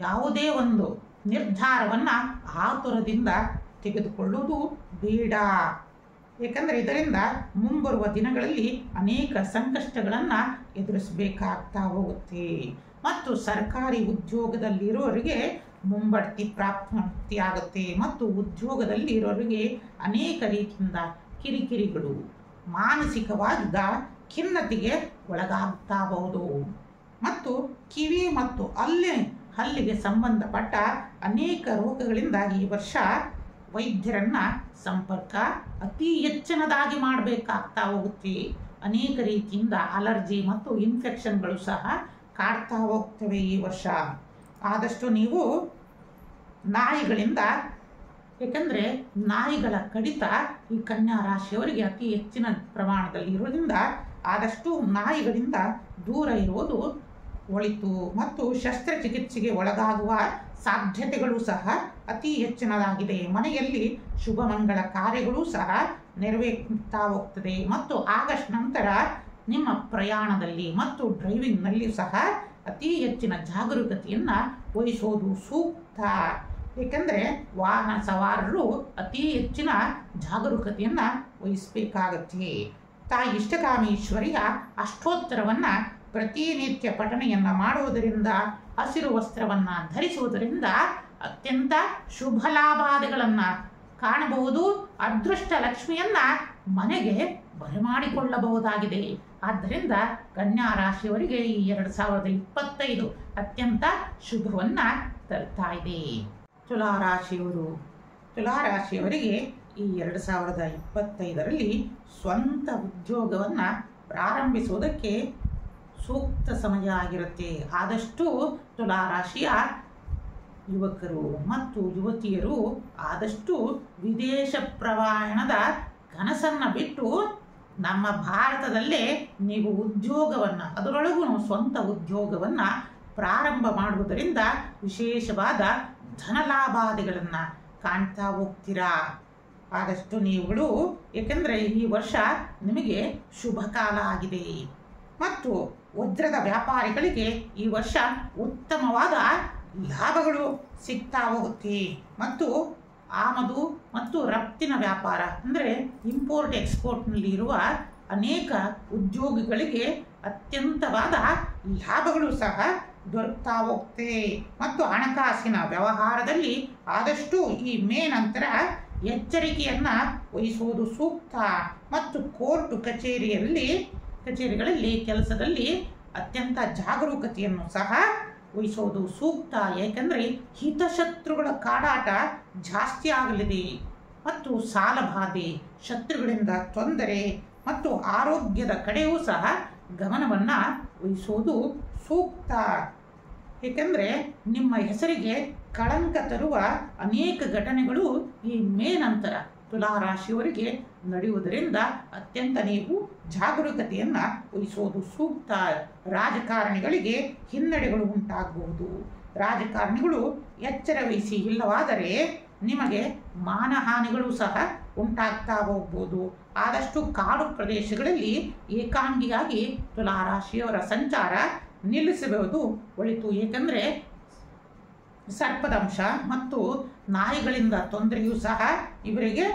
ಯಾವುದೇ ಒಂದು ನಿರ್ಧಾರವನ್ನು ಆತುರದಿಂದ ತೆಗೆದುಕೊಳ್ಳುವುದು ಬೇಡ. ಏಕೆಂದರೆ ಇದರಿಂದ ಮುಂಬರುವ ದಿನಗಳಲ್ಲಿ ಅನೇಕ ಸಂಕಷ್ಟಗಳನ್ನು ಎದುರಿಸಬೇಕಾಗ್ತಾ ಹೋಗುತ್ತೆ. ಮತ್ತು ಸರ್ಕಾರಿ ಉದ್ಯೋಗದಲ್ಲಿರೋರಿಗೆ ಮುಂಬಡ್ತಿ ಪ್ರಾಪ್ತಿಯಾಗುತ್ತೆ ಮತ್ತು ಉದ್ಯೋಗದಲ್ಲಿರೋರಿಗೆ ಅನೇಕ ರೀತಿಯಿಂದ ಕಿರಿಕಿರಿಗಳು, ಮಾನಸಿಕವಾದ ಖಿನ್ನತೆಗೆ ಒಳಗಾಗ್ತಾಬಹುದು. ಮತ್ತು ಕಿವಿ ಮತ್ತು ಹಲ್ಲಿಗೆ ಸಂಬಂಧಪಟ್ಟ ಅನೇಕ ರೋಗಗಳಿಂದ ಈ ವರ್ಷ ವೈದ್ಯರನ್ನು ಸಂಪರ್ಕ ಅತಿ ಹೆಚ್ಚಿನದಾಗಿ ಮಾಡಬೇಕಾಗ್ತಾ ಹೋಗುತ್ತೆ. ಅನೇಕ ರೀತಿಯಿಂದ ಅಲರ್ಜಿ ಮತ್ತು ಇನ್ಫೆಕ್ಷನ್ಗಳು ಸಹ ಕಾಡ್ತಾ ಹೋಗ್ತವೆ ಈ ವರ್ಷ. ಆದಷ್ಟು ನೀವು ನಾಯಿಗಳಿಂದ, ಏಕೆಂದರೆ ನಾಯಿಗಳ ಕಡಿತ ಈ ಕನ್ಯಾ ರಾಶಿಯವರಿಗೆ ಅತಿ ಹೆಚ್ಚಿನ ಪ್ರಮಾಣದಲ್ಲಿ ಇರೋದ್ರಿಂದ ಆದಷ್ಟು ನಾಯಿಗಳಿಂದ ದೂರ ಇರುವುದು ಒಳಿತು. ಮತ್ತು ಶಸ್ತ್ರಚಿಕಿತ್ಸೆಗೆ ಒಳಗಾಗುವ ಸಾಧ್ಯತೆಗಳು ಸಹ ಅತಿ ಹೆಚ್ಚಿನದಾಗಿದೆ. ಮನೆಯಲ್ಲಿ ಶುಭ ಮಂಗಳ ಕಾರ್ಯಗಳು ಸಹ ನೆರವೇರ್ತಾ ಹೋಗ್ತದೆ. ಮತ್ತು ಆಗಸ್ಟ್ ನಂತರ ನಿಮ್ಮ ಪ್ರಯಾಣದಲ್ಲಿ ಮತ್ತು ಡ್ರೈವಿಂಗ್ನಲ್ಲಿ ಸಹ ಅತಿ ಹೆಚ್ಚಿನ ಜಾಗರೂಕತೆಯನ್ನು ವಹಿಸೋದು ಸೂಕ್ತ. ಏಕೆಂದರೆ ವಾಹನ ಸವಾರರು ಅತಿ ಹೆಚ್ಚಿನ ಜಾಗರೂಕತೆಯನ್ನು ವಹಿಸಬೇಕಾಗತ್ತೆ. ತಾಯಿ ಇಷ್ಟಕಾಮೇಶ್ವರಿಯ ಅಷ್ಟೋತ್ತರವನ್ನು ಪ್ರತಿನಿತ್ಯ ಪಠಣೆಯನ್ನು ಮಾಡುವುದರಿಂದ, ಹಸಿರು ವಸ್ತ್ರವನ್ನು ಧರಿಸುವುದರಿಂದ ಅತ್ಯಂತ ಶುಭ ಲಾಭಾದಿಗಳನ್ನು ಕಾಣಬಹುದು. ಅದೃಷ್ಟ ಲಕ್ಷ್ಮಿಯನ್ನು ಮನೆಗೆ ಬರಮಾಡಿಕೊಳ್ಳಬಹುದಾಗಿದೆ. ಆದ್ದರಿಂದ ಕನ್ಯಾ ರಾಶಿಯವರಿಗೆ ಈ 2025 ಅತ್ಯಂತ ಶುಭವನ್ನು ತರ್ತಾ ಇದೆ. ತುಲಾರಾಶಿಯವರಿಗೆ ಈ 2025ರಲ್ಲಿ ಸ್ವಂತ ಉದ್ಯೋಗವನ್ನು ಪ್ರಾರಂಭಿಸುವುದಕ್ಕೆ ಸೂಕ್ತ ಸಮಯ ಆಗಿರುತ್ತೆ. ಆದಷ್ಟು ತುಲಾರಾಶಿಯ ಯುವಕರು ಮತ್ತು ಯುವತಿಯರು ಆದಷ್ಟು ವಿದೇಶ ಪ್ರಯಾಣದ ಕನಸನ್ನು ಬಿಟ್ಟು ನಮ್ಮ ಭಾರತದಲ್ಲೇ ನೀವು ಉದ್ಯೋಗವನ್ನು, ಅದರೊಳಗೂ ಸ್ವಂತ ಉದ್ಯೋಗವನ್ನು ಪ್ರಾರಂಭ ಮಾಡುವುದರಿಂದ ವಿಶೇಷವಾದ ಧನಲಾಭಾದಿಗಳನ್ನು ಕಾಣ್ತಾ ಹೋಗ್ತೀರಾ. ಆದಷ್ಟು ನೀವುಗಳು, ಏಕೆಂದರೆ ಈ ವರ್ಷ ನಿಮಗೆ ಶುಭ ಕಾಲ ಆಗಿದೆ. ಮತ್ತು ವಜ್ರದ ವ್ಯಾಪಾರಿಗಳಿಗೆ ಈ ವರ್ಷ ಉತ್ತಮವಾದ ಲಾಭಗಳು ಸಿಗ್ತಾ ಹೋಗುತ್ತೆ. ಮತ್ತು ಆಮದು ಮತ್ತು ರಫ್ತಿನ ವ್ಯಾಪಾರ ಅಂದರೆ ಇಂಪೋರ್ಟ್ ಎಕ್ಸ್ಪೋರ್ಟ್ನಲ್ಲಿ ಇರುವ ಅನೇಕ ಉದ್ಯೋಗಿಗಳಿಗೆ ಅತ್ಯಂತವಾದ ಲಾಭಗಳು ಸಹ ದೊರಕ್ತಾ ಹೋಗುತ್ತೆ. ಮತ್ತು ಹಣಕಾಸಿನ ವ್ಯವಹಾರದಲ್ಲಿ ಆದಷ್ಟು ಈ ಮೇ ನಂತರ ಎಚ್ಚರಿಕೆಯನ್ನು ವಹಿಸುವುದು ಸೂಕ್ತ. ಮತ್ತು ಕೋರ್ಟ್ ಕಚೇರಿಗಳಲ್ಲಿ ಕೆಲಸದಲ್ಲಿ ಅತ್ಯಂತ ಜಾಗರೂಕತೆಯನ್ನು ಸಹ ವಹಿಸೋದು ಸೂಕ್ತ. ಏಕೆಂದರೆ ಹಿತಶತ್ರುಗಳ ಕಾಡಾಟ ಜಾಸ್ತಿ ಆಗಲಿದೆ. ಮತ್ತು ಸಾಲಬಾಧೆ, ಶತ್ರುಗಳಿಂದ ತೊಂದರೆ ಮತ್ತು ಆರೋಗ್ಯದ ಕಡೆಯೂ ಸಹ ಗಮನವನ್ನು ವಹಿಸೋದು ಸೂಕ್ತ. ಏಕೆಂದರೆ ನಿಮ್ಮ ಹೆಸರಿಗೆ ಕಳಂಕ ತರುವ ಅನೇಕ ಘಟನೆಗಳು ಈ ಮೇ ನಂತರ ತುಲಾರಾಶಿಯವರಿಗೆ ನಡೆಯುವುದರಿಂದ ಅತ್ಯಂತ ನೀವು ಜಾಗರೂಕತೆಯನ್ನು ವಹಿಸುವುದು ಸೂಕ್ತ. ರಾಜಕಾರಣಿಗಳಿಗೆ ಹಿನ್ನಡೆಗಳು ಉಂಟಾಗಬಹುದು. ರಾಜಕಾರಣಿಗಳು ಎಚ್ಚರ ವಹಿಸಿ ಇಲ್ಲವಾದರೆ ನಿಮಗೆ ಮಾನಹಾನಿಗಳು ಸಹ ಉಂಟಾಗ್ತಾ ಹೋಗ್ಬೋದು. ಆದಷ್ಟು ಕಾಡು ಪ್ರದೇಶಗಳಲ್ಲಿ ಏಕಾಂಗಿಯಾಗಿ ತುಲಾರಾಶಿಯವರ ಸಂಚಾರ ನಿಲ್ಲಿಸಬಹುದು ಒಳಿತು. ಏಕೆಂದರೆ ಸರ್ಪದಂಶ ಮತ್ತು ನಾಯಿಗಳಿಂದ ತೊಂದರೆಯೂ ಸಹ ಇವರಿಗೆ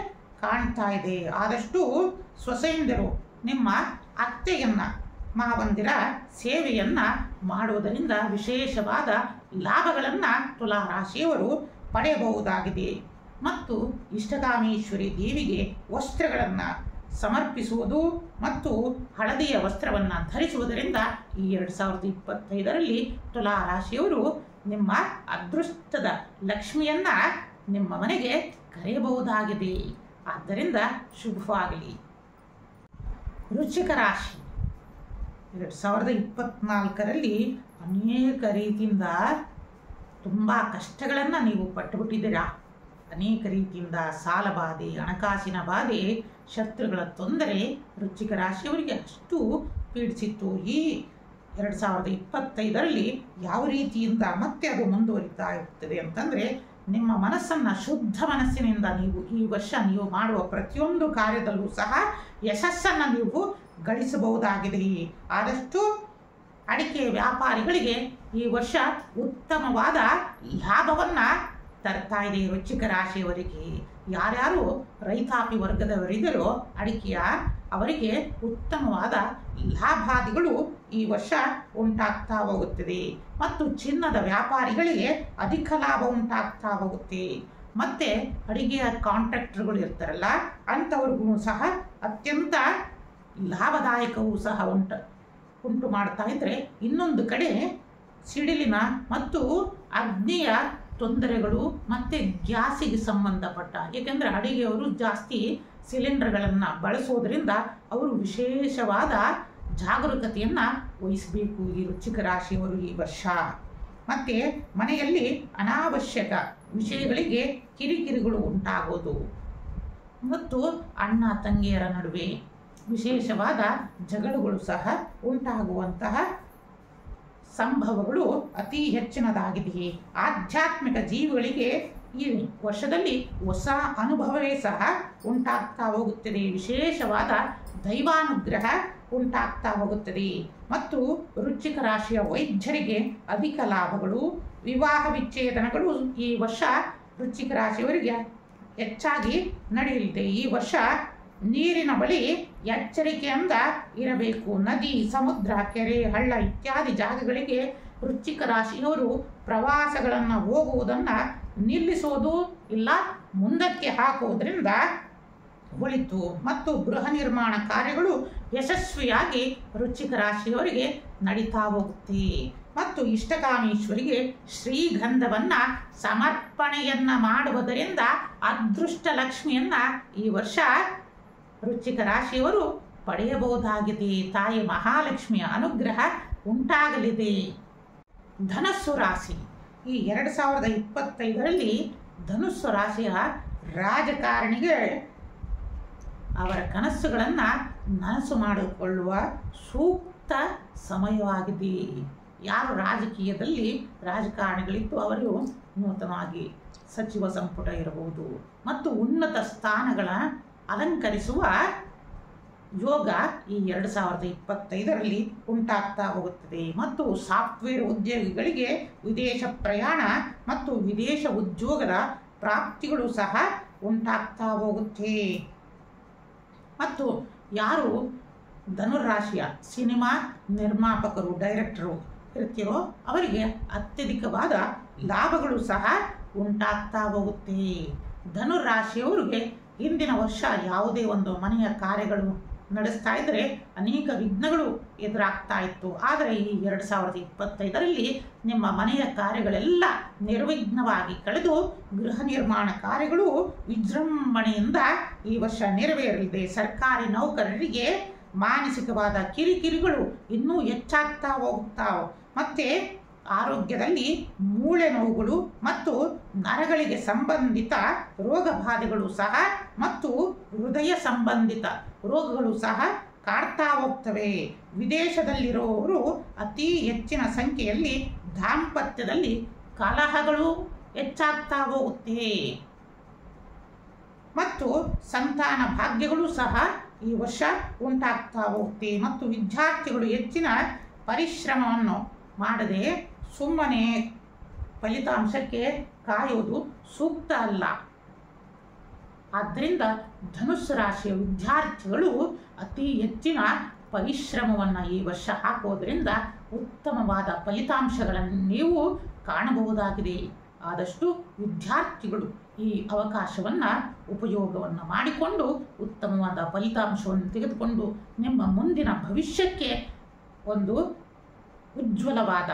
ಕಾಣ್ತಾ ಇದೆ. ಆದಷ್ಟು ಸೊಸೆಯಂದಿರು ನಿಮ್ಮ ಅತ್ತೆಯನ್ನು, ಮಾವಂದಿರ ಸೇವೆಯನ್ನು ಮಾಡುವುದರಿಂದ ವಿಶೇಷವಾದ ಲಾಭಗಳನ್ನು ತುಲಾರಾಶಿಯವರು ಪಡೆಯಬಹುದಾಗಿದೆ. ಮತ್ತು ಇಷ್ಟಕಾಮೇಶ್ವರಿ ದೇವಿಗೆ ವಸ್ತ್ರಗಳನ್ನು ಸಮರ್ಪಿಸುವುದು ಮತ್ತು ಹಳದಿಯ ವಸ್ತ್ರವನ್ನು ಧರಿಸುವುದರಿಂದ ಈ 2025ರಲ್ಲಿ ತುಲಾರಾಶಿಯವರು ನಿಮ್ಮ ಅದೃಷ್ಟದ ಲಕ್ಷ್ಮಿಯನ್ನು ನಿಮ್ಮ ಮನೆಗೆ ಕರೆಯಬಹುದಾಗಿದೆ. ಆದ್ದರಿಂದ ಶುಭವಾಗಲಿ. ವೃಶ್ಚಿಕ ರಾಶಿ 2024ರಲ್ಲಿ ಅನೇಕ ರೀತಿಯಿಂದ ತುಂಬ ಕಷ್ಟಗಳನ್ನು ನೀವು ಪಟ್ಟುಬಿಟ್ಟಿದ್ದೀರಾ. ಅನೇಕ ರೀತಿಯಿಂದ ಸಾಲಬಾಧೆ, ಹಣಕಾಸಿನ ಬಾಧೆ, ಶತ್ರುಗಳ ತೊಂದರೆ ವೃಶ್ಚಿಕ ರಾಶಿಯವರಿಗೆ ಅಷ್ಟು ಪೀಡಿಸಿತ್ತು. ಈ 2025ರಲ್ಲಿ ಯಾವ ರೀತಿಯಿಂದ ಮತ್ತೆ ಅದು ಮುಂದುವರಿತಾ ಇರ್ತದೆ ಅಂತಂದರೆ, ನಿಮ್ಮ ಮನಸ್ಸನ್ನು ಶುದ್ಧ ಮನಸ್ಸಿನಿಂದ ನೀವು ಈ ವರ್ಷ ನೀವು ಮಾಡುವ ಪ್ರತಿಯೊಂದು ಕಾರ್ಯದಲ್ಲೂ ಸಹ ಯಶಸ್ಸನ್ನು ನೀವು ಗಳಿಸಬಹುದಾಗಿದೆ. ಆದಷ್ಟು ಅಡಿಕೆ ವ್ಯಾಪಾರಿಗಳಿಗೆ ಈ ವರ್ಷ ಉತ್ತಮವಾದ ಲಾಭವನ್ನು ತರ್ತಾ ಇದೆ. ವೃಶ್ಚಿಕ ರಾಶಿಯವರಿಗೆ ಯಾರ್ಯಾರು ರೈತಾಪಿ ವರ್ಗದವರಿದ್ದರೋ ಅಡಿಕೆಯ ಅವರಿಗೆ ಉತ್ತಮವಾದ ಲಾಭಾದಿಗಳು ಈ ವರ್ಷ ಉಂಟಾಗ್ತಾ ಹೋಗುತ್ತದೆ. ಮತ್ತು ಚಿನ್ನದ ವ್ಯಾಪಾರಿಗಳಿಗೆ ಅಧಿಕ ಲಾಭ ಉಂಟಾಗ್ತಾ ಹೋಗುತ್ತೆ. ಮತ್ತು ಅಡಿಗೆಯ ಕಾಂಟ್ರಾಕ್ಟರ್ಗಳು ಇರ್ತಾರಲ್ಲ ಅಂಥವ್ರಿಗೂ ಸಹ ಅತ್ಯಂತ ಲಾಭದಾಯಕವೂ ಸಹ ಉಂಟು ಮಾಡ್ತಾ ಇದ್ದರೆ, ಇನ್ನೊಂದು ಕಡೆ ಸಿಡಿಲಿನ ಮತ್ತು ಅಗ್ನಿಯ ತೊಂದರೆಗಳು ಮತ್ತು ಗ್ಯಾಸಿಗೆ ಸಂಬಂಧಪಟ್ಟ, ಏಕೆಂದರೆ ಅಡಿಗೆಯವರು ಜಾಸ್ತಿ ಸಿಲಿಂಡರ್ಗಳನ್ನು ಬಳಸೋದ್ರಿಂದ ಅವರು ವಿಶೇಷವಾದ ಜಾಗರೂಕತೆಯನ್ನು ವಹಿಸಬೇಕು ಈ ವೃಶ್ಚಿಕ ರಾಶಿಯವರು ಈ ವರ್ಷ. ಮತ್ತು ಮನೆಯಲ್ಲಿ ಅನಾವಶ್ಯಕ ವಿಷಯಗಳಿಗೆ ಕಿರಿಕಿರಿಗಳು ಉಂಟಾಗೋದು ಮತ್ತು ಅಣ್ಣ ತಂಗಿಯರ ನಡುವೆ ವಿಶೇಷವಾದ ಜಗಳಗಳು ಸಹ ಉಂಟಾಗುವಂತಹ ಸಂಭವಗಳು ಅತಿ ಹೆಚ್ಚಿನದಾಗಿದೆ. ಆಧ್ಯಾತ್ಮಿಕ ಜೀವಿಗಳಿಗೆ ಈ ವರ್ಷದಲ್ಲಿ ಹೊಸ ಅನುಭವವೇ ಸಹ ಉಂಟಾಗ್ತಾ ಹೋಗುತ್ತದೆ. ವಿಶೇಷವಾದ ದೈವಾನುಗ್ರಹ ಉಂಟಾಗ್ತಾ ಹೋಗುತ್ತದೆ. ಮತ್ತು ವೃಶ್ಚಿಕ ರಾಶಿಯ ವೈದ್ಯರಿಗೆ ಅಧಿಕ ಲಾಭಗಳು, ವಿವಾಹ ವಿಚ್ಛೇದನಗಳು ಈ ವರ್ಷ ವೃಶ್ಚಿಕ ರಾಶಿಯವರಿಗೆ ಹೆಚ್ಚಾಗಿ ನಡೆಯಲಿದೆ. ಈ ವರ್ಷ ನೀರಿನ ಬಳಿ ಎಚ್ಚರಿಕೆಯಿಂದ ಇರಬೇಕು. ನದಿ, ಸಮುದ್ರ, ಕೆರೆ, ಹಳ್ಳ ಇತ್ಯಾದಿ ಜಾಗಗಳಿಗೆ ವೃಶ್ಚಿಕ ರಾಶಿಯವರು ಪ್ರವಾಸಗಳನ್ನು ಹೋಗುವುದನ್ನು ನಿಲ್ಲಿಸೋದು ಇಲ್ಲ ಮುಂದಕ್ಕೆ ಹಾಕುವುದರಿಂದ ಒಳಿತು. ಮತ್ತು ಗೃಹ ನಿರ್ಮಾಣ ಕಾರ್ಯಗಳು ಯಶಸ್ವಿಯಾಗಿ ವೃಶ್ಚಿಕ ರಾಶಿಯವರಿಗೆ ನಡೀತಾ ಹೋಗುತ್ತೆ. ಮತ್ತು ಇಷ್ಟಕಾಮೇಶ್ವರಿಗೆ ಶ್ರೀಗಂಧವನ್ನು ಸಮರ್ಪಣೆಯನ್ನು ಮಾಡುವುದರಿಂದ ಅದೃಷ್ಟ ಲಕ್ಷ್ಮಿಯನ್ನು ಈ ವರ್ಷ ವೃಶ್ಚಿಕ ರಾಶಿಯವರು ಪಡೆಯಬಹುದಾಗಿದೆ. ತಾಯಿ ಮಹಾಲಕ್ಷ್ಮಿಯ ಅನುಗ್ರಹ ಉಂಟಾಗಲಿದೆ. ಧನಸ್ಸು ರಾಶಿ ಈ 2025ರಲ್ಲಿ ಧನುಸ್ಸು ರಾಶಿಯ ರಾಜಕಾರಣಿಗೆ ಅವರ ಕನಸುಗಳನ್ನು ನನಸು ಮಾಡಿಕೊಳ್ಳುವ ಸೂಕ್ತ ಸಮಯವಾಗಿದೆ. ಯಾರು ರಾಜಕೀಯದಲ್ಲಿ ರಾಜಕಾರಣಿಗಳಿದ್ದು ಅವರು ನೂತನವಾಗಿ ಸಚಿವ ಸಂಪುಟ ಇರಬಹುದು ಮತ್ತು ಉನ್ನತ ಸ್ಥಾನಗಳ ಅಲಂಕರಿಸುವ ಯೋಗ ಈ 2025ರಲ್ಲಿ ಉಂಟಾಗ್ತಾ ಹೋಗುತ್ತದೆ. ಮತ್ತು ಸಾಫ್ಟ್ವೇರ್ ಉದ್ಯೋಗಿಗಳಿಗೆ ವಿದೇಶ ಪ್ರಯಾಣ ಮತ್ತು ವಿದೇಶ ಉದ್ಯೋಗದ ಪ್ರಾಪ್ತಿಗಳು ಸಹ ಉಂಟಾಗ್ತಾ ಹೋಗುತ್ತೆ. ಮತ್ತು ಯಾರು ಧನುರಾಶಿಯ ಸಿನಿಮಾ ನಿರ್ಮಾಪಕರು ಡೈರೆಕ್ಟರು ಇರ್ತೀರೋ ಅವರಿಗೆ ಅತ್ಯಧಿಕವಾದ ಲಾಭಗಳು ಸಹ ಉಂಟಾಗ್ತಾ ಹೋಗುತ್ತೆ. ಧನುರಾಶಿಯವರಿಗೆ ಹಿಂದಿನ ವರ್ಷ ಯಾವುದೇ ಒಂದು ಮನೆಯ ಕಾರ್ಯಗಳು ನಡೆಸ್ತಾ ಇದ್ದರೆ ಅನೇಕ ವಿಘ್ನಗಳು ಎದುರಾಗ್ತಾ ಇತ್ತು. ಆದರೆ ಈ 2025ರಲ್ಲಿ ನಿಮ್ಮ ಮನೆಯ ಕಾರ್ಯಗಳೆಲ್ಲ ನಿರ್ವಿಘ್ನವಾಗಿ ಕಳೆದು ಗೃಹ ನಿರ್ಮಾಣ ಕಾರ್ಯಗಳು ವಿಜೃಂಭಣೆಯಿಂದ ಈ ವರ್ಷ ನೆರವೇರಲಿದೆ. ಸರ್ಕಾರಿ ನೌಕರರಿಗೆ ಮಾನಸಿಕವಾದ ಕಿರಿಕಿರಿಗಳು ಇನ್ನೂ ಹೆಚ್ಚಾಗ್ತಾ ಹೋಗ್ತಾವೆ. ಮತ್ತು ಆರೋಗ್ಯದಲ್ಲಿ ಮೂಳೆ ನೋವುಗಳು ಮತ್ತು ನರಗಳಿಗೆ ಸಂಬಂಧಿತ ರೋಗ ಬಾಧೆಗಳು ಸಹ ಮತ್ತು ಹೃದಯ ಸಂಬಂಧಿತ ರೋಗಗಳು ಸಹ ಕಾಡ್ತಾ ಹೋಗ್ತವೆ. ವಿದೇಶದಲ್ಲಿರೋರು ಅತಿ ಹೆಚ್ಚಿನ ಸಂಖ್ಯೆಯಲ್ಲಿ ದಾಂಪತ್ಯದಲ್ಲಿ ಕಲಹಗಳು ಹೆಚ್ಚಾಗ್ತಾ ಹೋಗುತ್ತೆ ಮತ್ತು ಸಂತಾನ ಭಾಗ್ಯಗಳು ಸಹ ಈ ವರ್ಷ ಉಂಟಾಗ್ತಾ ಹೋಗುತ್ತೆ. ಮತ್ತು ವಿದ್ಯಾರ್ಥಿಗಳು ಹೆಚ್ಚಿನ ಪರಿಶ್ರಮವನ್ನು ಮಾಡದೆ ಸುಮ್ಮನೆ ಫಲಿತಾಂಶಕ್ಕೆ ಕಾಯುವುದು ಸೂಕ್ತ ಅಲ್ಲ. ಆದ್ದರಿಂದ ಧನುಸ್ಸು ರಾಶಿಯ ವಿದ್ಯಾರ್ಥಿಗಳು ಅತಿ ಹೆಚ್ಚಿನ ಪರಿಶ್ರಮವನ್ನು ಈ ವರ್ಷ ಹಾಕೋದ್ರಿಂದ ಉತ್ತಮವಾದ ಫಲಿತಾಂಶಗಳನ್ನು ನೀವು ಕಾಣಬಹುದಾಗಿದೆ. ಆದಷ್ಟು ವಿದ್ಯಾರ್ಥಿಗಳು ಈ ಅವಕಾಶವನ್ನು ಉಪಯೋಗವನ್ನು ಮಾಡಿಕೊಂಡು ಉತ್ತಮವಾದ ಫಲಿತಾಂಶವನ್ನು ತೆಗೆದುಕೊಂಡು ನಿಮ್ಮ ಮುಂದಿನ ಭವಿಷ್ಯಕ್ಕೆ ಒಂದು ಉಜ್ವಲವಾದ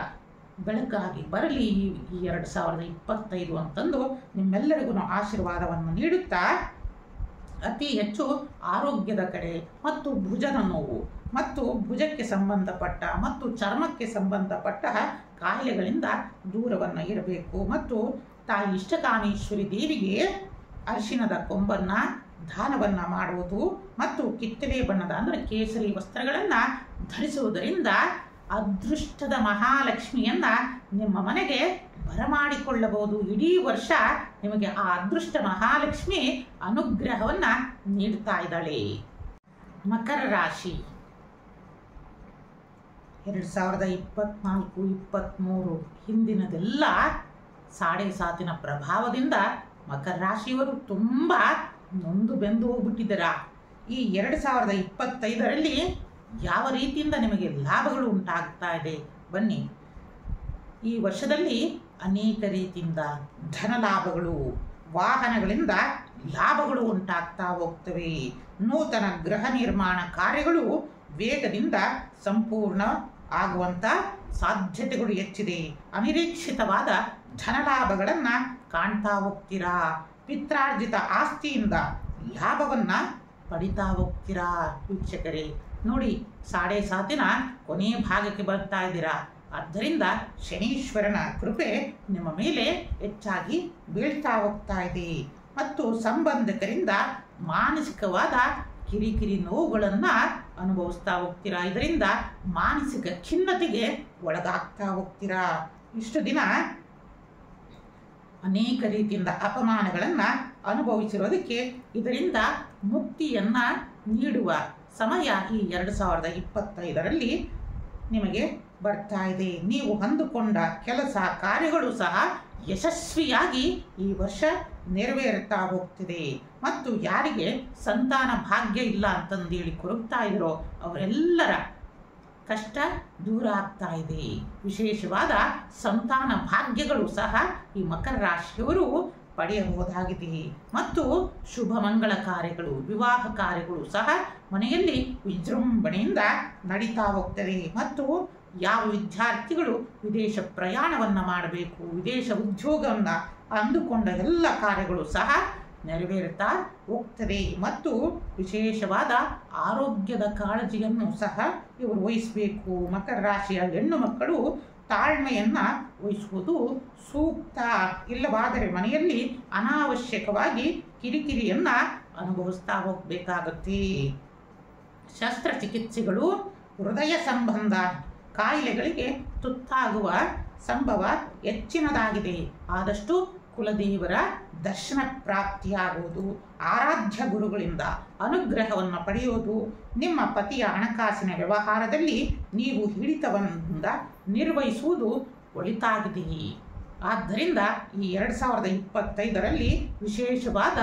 ಬೆಳಕಾಗಿ ಬರಲಿ ಈ 2025 ಅಂತಂದು ನಿಮ್ಮೆಲ್ಲರಿಗೂ ಆಶೀರ್ವಾದವನ್ನು ನೀಡುತ್ತಾ ಅತಿ ಹೆಚ್ಚು ಆರೋಗ್ಯದ ಕಡೆ ಮತ್ತು ಭುಜದ ನೋವು ಮತ್ತು ಭುಜಕ್ಕೆ ಸಂಬಂಧಪಟ್ಟ ಮತ್ತು ಚರ್ಮಕ್ಕೆ ಸಂಬಂಧಪಟ್ಟ ಕಾಯಿಲೆಗಳಿಂದ ದೂರವನ್ನು ಇರಬೇಕು. ಮತ್ತು ತಾಯಿ ಇಷ್ಟಕಾಮೇಶ್ವರಿ ದೇವಿಗೆ ಅರಿಶಿಣದ ಕೊಂಬನ್ನು ದಾನವನ್ನು ಮಾಡುವುದು ಮತ್ತು ಕಿತ್ತಳೆ ಬಣ್ಣದ ಅಂದರೆ ಕೇಸರಿ ವಸ್ತ್ರಗಳನ್ನು ಧರಿಸುವುದರಿಂದ ಅದೃಷ್ಟದ ಮಹಾಲಕ್ಷ್ಮಿಯನ್ನು ನಿಮ್ಮ ಮನೆಗೆ ಬರಮಾಡಿಕೊಳ್ಳಬಹುದು. ಇಡೀ ವರ್ಷ ನಿಮಗೆ ಆ ಅದೃಷ್ಟ ಮಹಾಲಕ್ಷ್ಮಿ ಅನುಗ್ರಹವನ್ನು ನೀಡ್ತಾ ಇದ್ದಾಳೆ. ಮಕರ ರಾಶಿ 2024-23 ಹಿಂದಿನದೆಲ್ಲ ಸಾಡೆ ಸಾತಿನ ಪ್ರಭಾವದಿಂದ ಮಕರ ರಾಶಿಯವರು ತುಂಬ ನೊಂದು ಬೆಂದು ಹೋಗ್ಬಿಟ್ಟಿದ್ದೀರಾ. ಈ 2025ರಲ್ಲಿ ಯಾವ ರೀತಿಯಿಂದ ನಿಮಗೆ ಲಾಭಗಳು ಉಂಟಾಗ್ತಾ ಇದೆ ಬನ್ನಿ. ಈ ವರ್ಷದಲ್ಲಿ ಅನೇಕ ರೀತಿಯಿಂದ ಧನ ಲಾಭಗಳು, ವಾಹನಗಳಿಂದ ಲಾಭಗಳು ಉಂಟಾಗ್ತಾ ಹೋಗ್ತವೆ. ನೂತನ ಗೃಹ ನಿರ್ಮಾಣ ಕಾರ್ಯಗಳು ವೇಗದಿಂದ ಸಂಪೂರ್ಣ ಆಗುವಂಥ ಸಾಧ್ಯತೆಗಳು ಹೆಚ್ಚಿದೆ. ಅನಿರೀಕ್ಷಿತವಾದ ಧನ ಲಾಭಗಳನ್ನು ಕಾಣ್ತಾ ಹೋಗ್ತೀರಾ. ಪಿತ್ರಾರ್ಜಿತ ಆಸ್ತಿಯಿಂದ ಲಾಭವನ್ನು ಪಡಿತಾ ಹೋಗ್ತೀರಾ. ವೀಕ್ಷಕರೇ ನೋಡಿ, ಸಾಡೆ ಸಾತಿನ ಕೊನೆಯ ಭಾಗಕ್ಕೆ ಬರ್ತಾ ಇದ್ದೀರಾ. ಆದ್ದರಿಂದ ಶನೀಶ್ವರನ ಕೃಪೆ ನಿಮ್ಮ ಮೇಲೆ ಹೆಚ್ಚಾಗಿ ಬೀಳ್ತಾ ಹೋಗ್ತಾ ಇದೆ. ಮತ್ತು ಸಂಬಂಧಿಕರಿಂದ ಮಾನಸಿಕವಾದ ಕಿರಿಕಿರಿ ನೋವುಗಳನ್ನು ಅನುಭವಿಸ್ತಾ ಹೋಗ್ತೀರಾ. ಇದರಿಂದ ಮಾನಸಿಕ ಖಿನ್ನತೆಗೆ ಒಳಗಾಗ್ತಾ ಹೋಗ್ತೀರಾ. ಇಷ್ಟು ದಿನ ಅನೇಕ ರೀತಿಯಿಂದ ಅಪಮಾನಗಳನ್ನು ಅನುಭವಿಸಿರೋದಕ್ಕೆ ಇದರಿಂದ ಮುಕ್ತಿಯನ್ನು ನೀಡುವ ಸಮಯ ಈ 2025ರಲ್ಲಿ ನಿಮಗೆ ಬರ್ತಾ ಇದೆ. ನೀವು ಅಂದುಕೊಂಡ ಕೆಲಸ ಕಾರ್ಯಗಳು ಸಹ ಯಶಸ್ವಿಯಾಗಿ ಈ ವರ್ಷ ನೆರವೇರುತ್ತಾ ಹೋಗ್ತಿದೆ. ಮತ್ತು ಯಾರಿಗೆ ಸಂತಾನ ಭಾಗ್ಯ ಇಲ್ಲ ಅಂತಂದೇಳಿ ಕೊರಗ್ತಾ ಇದ್ರೋ ಅವರೆಲ್ಲರ ಕಷ್ಟ ದೂರ ಆಗ್ತಾ ಇದೆ. ವಿಶೇಷವಾದ ಸಂತಾನ ಭಾಗ್ಯಗಳು ಸಹ ಈ ಮಕರ ರಾಶಿಯವರು ಪಡೆಯಬಹುದಾಗಿದೆ. ಮತ್ತು ಶುಭ ಮಂಗಳ ಕಾರ್ಯಗಳು, ವಿವಾಹ ಕಾರ್ಯಗಳು ಸಹ ಮನೆಯಲ್ಲಿ ವಿಜೃಂಭಣೆಯಿಂದ ನಡೀತಾ ಹೋಗ್ತದೆ. ಮತ್ತು ಯಾವ ವಿದ್ಯಾರ್ಥಿಗಳು ವಿದೇಶ ಪ್ರಯಾಣವನ್ನು ಮಾಡಬೇಕು, ವಿದೇಶ ಉದ್ಯೋಗವನ್ನು ಅಂದುಕೊಂಡ ಎಲ್ಲ ಕಾರ್ಯಗಳು ಸಹ ನೆರವೇರುತ್ತಾ ಹೋಗ್ತದೆ. ಮತ್ತು ವಿಶೇಷವಾದ ಆರೋಗ್ಯದ ಕಾಳಜಿಯನ್ನು ಸಹ ಇವರು ವಹಿಸಬೇಕು. ಮಕರ ರಾಶಿಯ ಹೆಣ್ಣು ಮಕ್ಕಳು ತಾಳ್ಮೆಯನ್ನು ವಹಿಸುವುದು ಸೂಕ್ತ. ಇಲ್ಲವಾದರೆ ಮನೆಯಲ್ಲಿ ಅನಾವಶ್ಯಕವಾಗಿ ಕಿರಿಕಿರಿಯನ್ನು ಅನುಭವಿಸ್ತಾ ಹೋಗಬೇಕಾಗುತ್ತೆ. ಶಸ್ತ್ರಚಿಕಿತ್ಸೆಗಳು ಹೃದಯ ಸಂಬಂಧ ಕಾಯಿಲೆಗಳಿಗೆ ತುತ್ತಾಗುವ ಸಂಭವ ಹೆಚ್ಚಿನದಾಗಿದೆ. ಆದಷ್ಟು ಕುಲದೇವರ ದರ್ಶನ ಪ್ರಾಪ್ತಿಯಾಗುವುದು, ಆರಾಧ್ಯ ಗುರುಗಳಿಂದ ಅನುಗ್ರಹವನ್ನು ಪಡೆಯುವುದು, ನಿಮ್ಮ ಪತಿಯ ಹಣಕಾಸಿನ ವ್ಯವಹಾರದಲ್ಲಿ ನೀವು ಹಿಡಿತದಿಂದ ನಿರ್ವಹಿಸುವುದು ಒಳಿತಾಗಿದೆ. ಆದ್ದರಿಂದ ಈ 2025ರಲ್ಲಿ ವಿಶೇಷವಾದ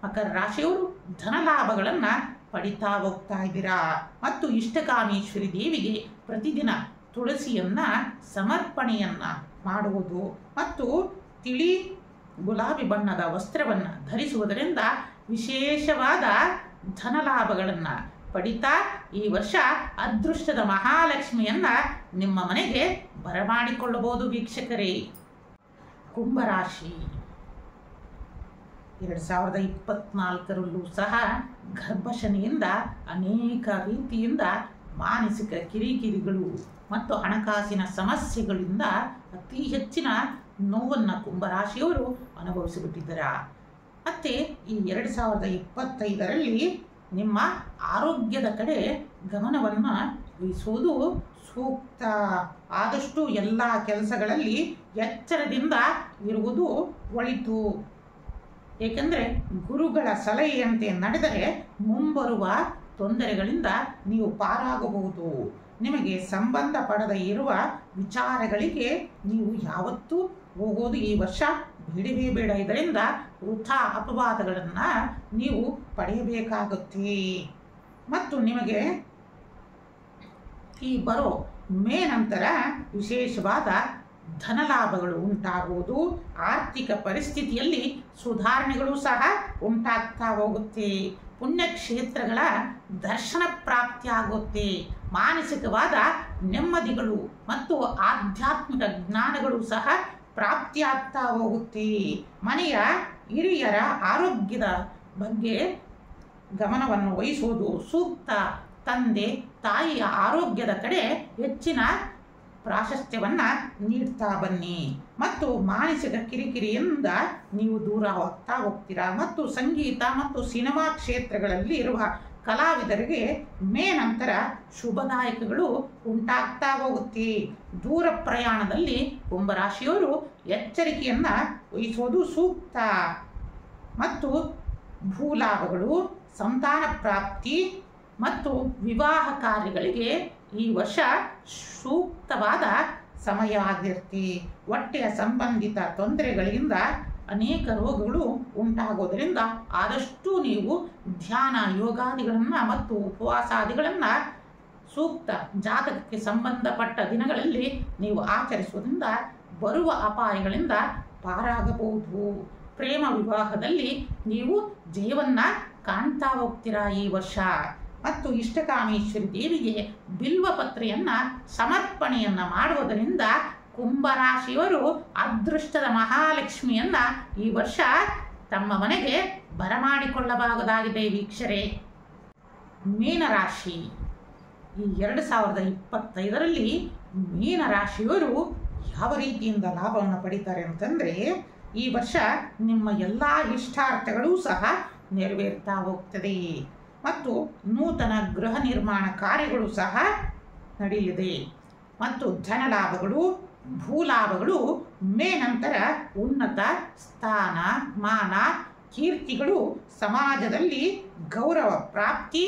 ಮಕರ ರಾಶಿಯವರು ಧನಲಾಭಗಳನ್ನು ಪಡಿತಾ ಹೋಗ್ತಾ ಇದ್ದೀರಾ. ಮತ್ತು ಇಷ್ಟಕಾಮೇಶ್ವರಿ ದೇವಿಗೆ ಪ್ರತಿದಿನ ತುಳಸಿಯನ್ನು ಸಮರ್ಪಣೆಯನ್ನು ಮಾಡುವುದು ಮತ್ತು ತಿಳಿ ಗುಲಾಬಿ ಬಣ್ಣದ ವಸ್ತ್ರವನ್ನು ಧರಿಸುವುದರಿಂದ ವಿಶೇಷವಾದ ಧನಲಾಭಗಳನ್ನು ಪಡಿತಾ ಈ ವರ್ಷ ಅದೃಷ್ಟದ ಮಹಾಲಕ್ಷ್ಮಿಯನ್ನು ನಿಮ್ಮ ಮನೆಗೆ ಬರಮಾಡಿಕೊಳ್ಳಬಹುದು. ವೀಕ್ಷಕರೇ, ಕುಂಭರಾಶಿ 2024ರಲ್ಲೂ ಸಹ ಗರ್ಭಶನಿಯಿಂದ ಅನೇಕ ರೀತಿಯಿಂದ ಮಾನಸಿಕ ಕಿರಿಕಿರಿಗಳು ಮತ್ತು ಹಣಕಾಸಿನ ಸಮಸ್ಯೆಗಳಿಂದ ಅತಿ ಹೆಚ್ಚಿನ ನೋವನ್ನು ಕುಂಭರಾಶಿಯವರು ಅನುಭವಿಸಿಬಿಟ್ಟಿದ್ದಾರೆ. ಮತ್ತು ಈ 2025ರಲ್ಲಿ ನಿಮ್ಮ ಆರೋಗ್ಯದ ಕಡೆ ಗಮನವನ್ನು ವಹಿಸುವುದು ಸೂಕ್ತ. ಆದಷ್ಟು ಎಲ್ಲ ಕೆಲಸಗಳಲ್ಲಿ ಎಚ್ಚರದಿಂದ ಇರುವುದು ಒಳಿತು. ಏಕೆಂದರೆ ಗುರುಗಳ ಸಲಹೆಯಂತೆ ನಡೆದರೆ ಮುಂಬರುವ ತೊಂದರೆಗಳಿಂದ ನೀವು ಪಾರಾಗಬಹುದು. ನಿಮಗೆ ಸಂಬಂಧಪಡದೇ ಇರುವ ವಿಚಾರಗಳಿಗೆ ನೀವು ಯಾವತ್ತೂ ಹೋಗೋದು ಈ ವರ್ಷ ಬೇಡವೇ ಬೇಡ. ಇದರಿಂದ ವೃಥಾ ಅಪವಾದಗಳನ್ನು ನೀವು ಪಡೆಯಬೇಕಾಗುತ್ತೆ. ಮತ್ತು ನಿಮಗೆ ಈ ಬರೋ ಮೇ ನಂತರ ವಿಶೇಷವಾದ ಧನಲಾಭಗಳು ಉಂಟಾಗುವುದು, ಆರ್ಥಿಕ ಪರಿಸ್ಥಿತಿಯಲ್ಲಿ ಸುಧಾರಣೆಗಳು ಸಹ ಉಂಟಾಗ್ತಾ ಹೋಗುತ್ತೆ. ಪುಣ್ಯಕ್ಷೇತ್ರಗಳ ದರ್ಶನ ಪ್ರಾಪ್ತಿಯಾಗುತ್ತೆ. ಮಾನಸಿಕವಾದ ನೆಮ್ಮದಿಗಳು ಮತ್ತು ಆಧ್ಯಾತ್ಮಿಕ ಜ್ಞಾನಗಳು ಸಹ ಪ್ರಾಪ್ತಿಯಾಗ್ತಾ ಹೋಗುತ್ತೆ. ಮನೆಯ ಹಿರಿಯರ ಆರೋಗ್ಯದ ಬಗ್ಗೆ ಗಮನವನ್ನು ವಹಿಸುವುದು ಸೂಕ್ತ. ತಂದೆ ತಾಯಿಯ ಆರೋಗ್ಯದ ಕಡೆ ಹೆಚ್ಚಿನ ಪ್ರಾಶಸ್ತ್ಯವನ್ನು ನೀಡ್ತಾ ಬನ್ನಿ. ಮತ್ತು ಮಾನಸಿಕ ಕಿರಿಕಿರಿಯಿಂದ ನೀವು ದೂರ ಹೋಗ್ತೀರಾ. ಮತ್ತು ಸಂಗೀತ ಮತ್ತು ಸಿನಿಮಾ ಕ್ಷೇತ್ರಗಳಲ್ಲಿ ಇರುವ ಕಲಾವಿದರಿಗೆ ಮೇ ನಂತರ ಶುಭದಾಯಕಗಳು ಉಂಟಾಗ್ತಾ ಹೋಗುತ್ತೆ. ದೂರ ಪ್ರಯಾಣದಲ್ಲಿ ಕುಂಭರಾಶಿಯವರು ಎಚ್ಚರಿಕೆಯನ್ನು ವಹಿಸೋದು ಸೂಕ್ತ. ಮತ್ತು ಭೂಲಾಭಗಳು, ಸಂತಾನ ಪ್ರಾಪ್ತಿ ಮತ್ತು ವಿವಾಹ ಕಾರ್ಯಗಳಿಗೆ ಈ ವರ್ಷ ಸೂಕ್ತವಾದ ಸಮಯ ಆಗಿರುತ್ತೆ. ಹೊಟ್ಟೆಯ ಸಂಬಂಧಿತ ತೊಂದರೆಗಳಿಂದ ಅನೇಕ ರೋಗಗಳು ಉಂಟಾಗೋದರಿಂದ ಆದಷ್ಟು ನೀವು ಧ್ಯಾನ, ಯೋಗಾದಿಗಳನ್ನು ಮತ್ತು ಉಪವಾಸಾದಿಗಳನ್ನು ಸೂಕ್ತ ಜಾತಕಕ್ಕೆ ಸಂಬಂಧಪಟ್ಟ ದಿನಗಳಲ್ಲಿ ನೀವು ಆಚರಿಸುವುದರಿಂದ ಬರುವ ಅಪಾಯಗಳಿಂದ ಪಾರಾಗಬಹುದು. ಪ್ರೇಮ ವಿವಾಹದಲ್ಲಿ ನೀವು ಜಯವನ್ನು ಕಾಣ್ತಾ ಹೋಗ್ತೀರಾ ಈ ವರ್ಷ. ಮತ್ತು ಇಷ್ಟಕಾಮೇಶ್ವರಿ ದೇವಿಗೆ ಬಿಲ್ವಪತ್ರೆಯನ್ನು ಸಮರ್ಪಣೆಯನ್ನು ಮಾಡುವುದರಿಂದ ಕುಂಭರಾಶಿಯವರು ಅದೃಷ್ಟದ ಮಹಾಲಕ್ಷ್ಮಿಯನ್ನು ಈ ವರ್ಷ ತಮ್ಮ ಮನೆಗೆ ಬರಮಾಡಿಕೊಳ್ಳಬಹುದಾಗಿದೆ. ವೀಕ್ಷರೇ, ಮೀನರಾಶಿ ಈ 2025ರಲ್ಲಿ ಮೀನರಾಶಿಯವರು ಯಾವ ರೀತಿಯಿಂದ ಲಾಭವನ್ನು ಪಡಿತಾರೆ ಅಂತಂದರೆ, ಈ ವರ್ಷ ನಿಮ್ಮ ಎಲ್ಲ ಇಷ್ಟಾರ್ಥಗಳೂ ಸಹ ನೆರವೇರ್ತಾ ಹೋಗ್ತದೆ. ಮತ್ತು ನೂತನ ಗೃಹ ನಿರ್ಮಾಣ ಕಾರ್ಯಗಳು ಸಹ ನಡೆಯಲಿದೆ. ಮತ್ತು ಧನಲಾಭಗಳು, ಭೂಲಾಭಗಳು, ಮೇ ನಂತರ ಉನ್ನತ ಸ್ಥಾನ ಮಾನ ಕೀರ್ತಿಗಳು, ಸಮಾಜದಲ್ಲಿ ಗೌರವ ಪ್ರಾಪ್ತಿ,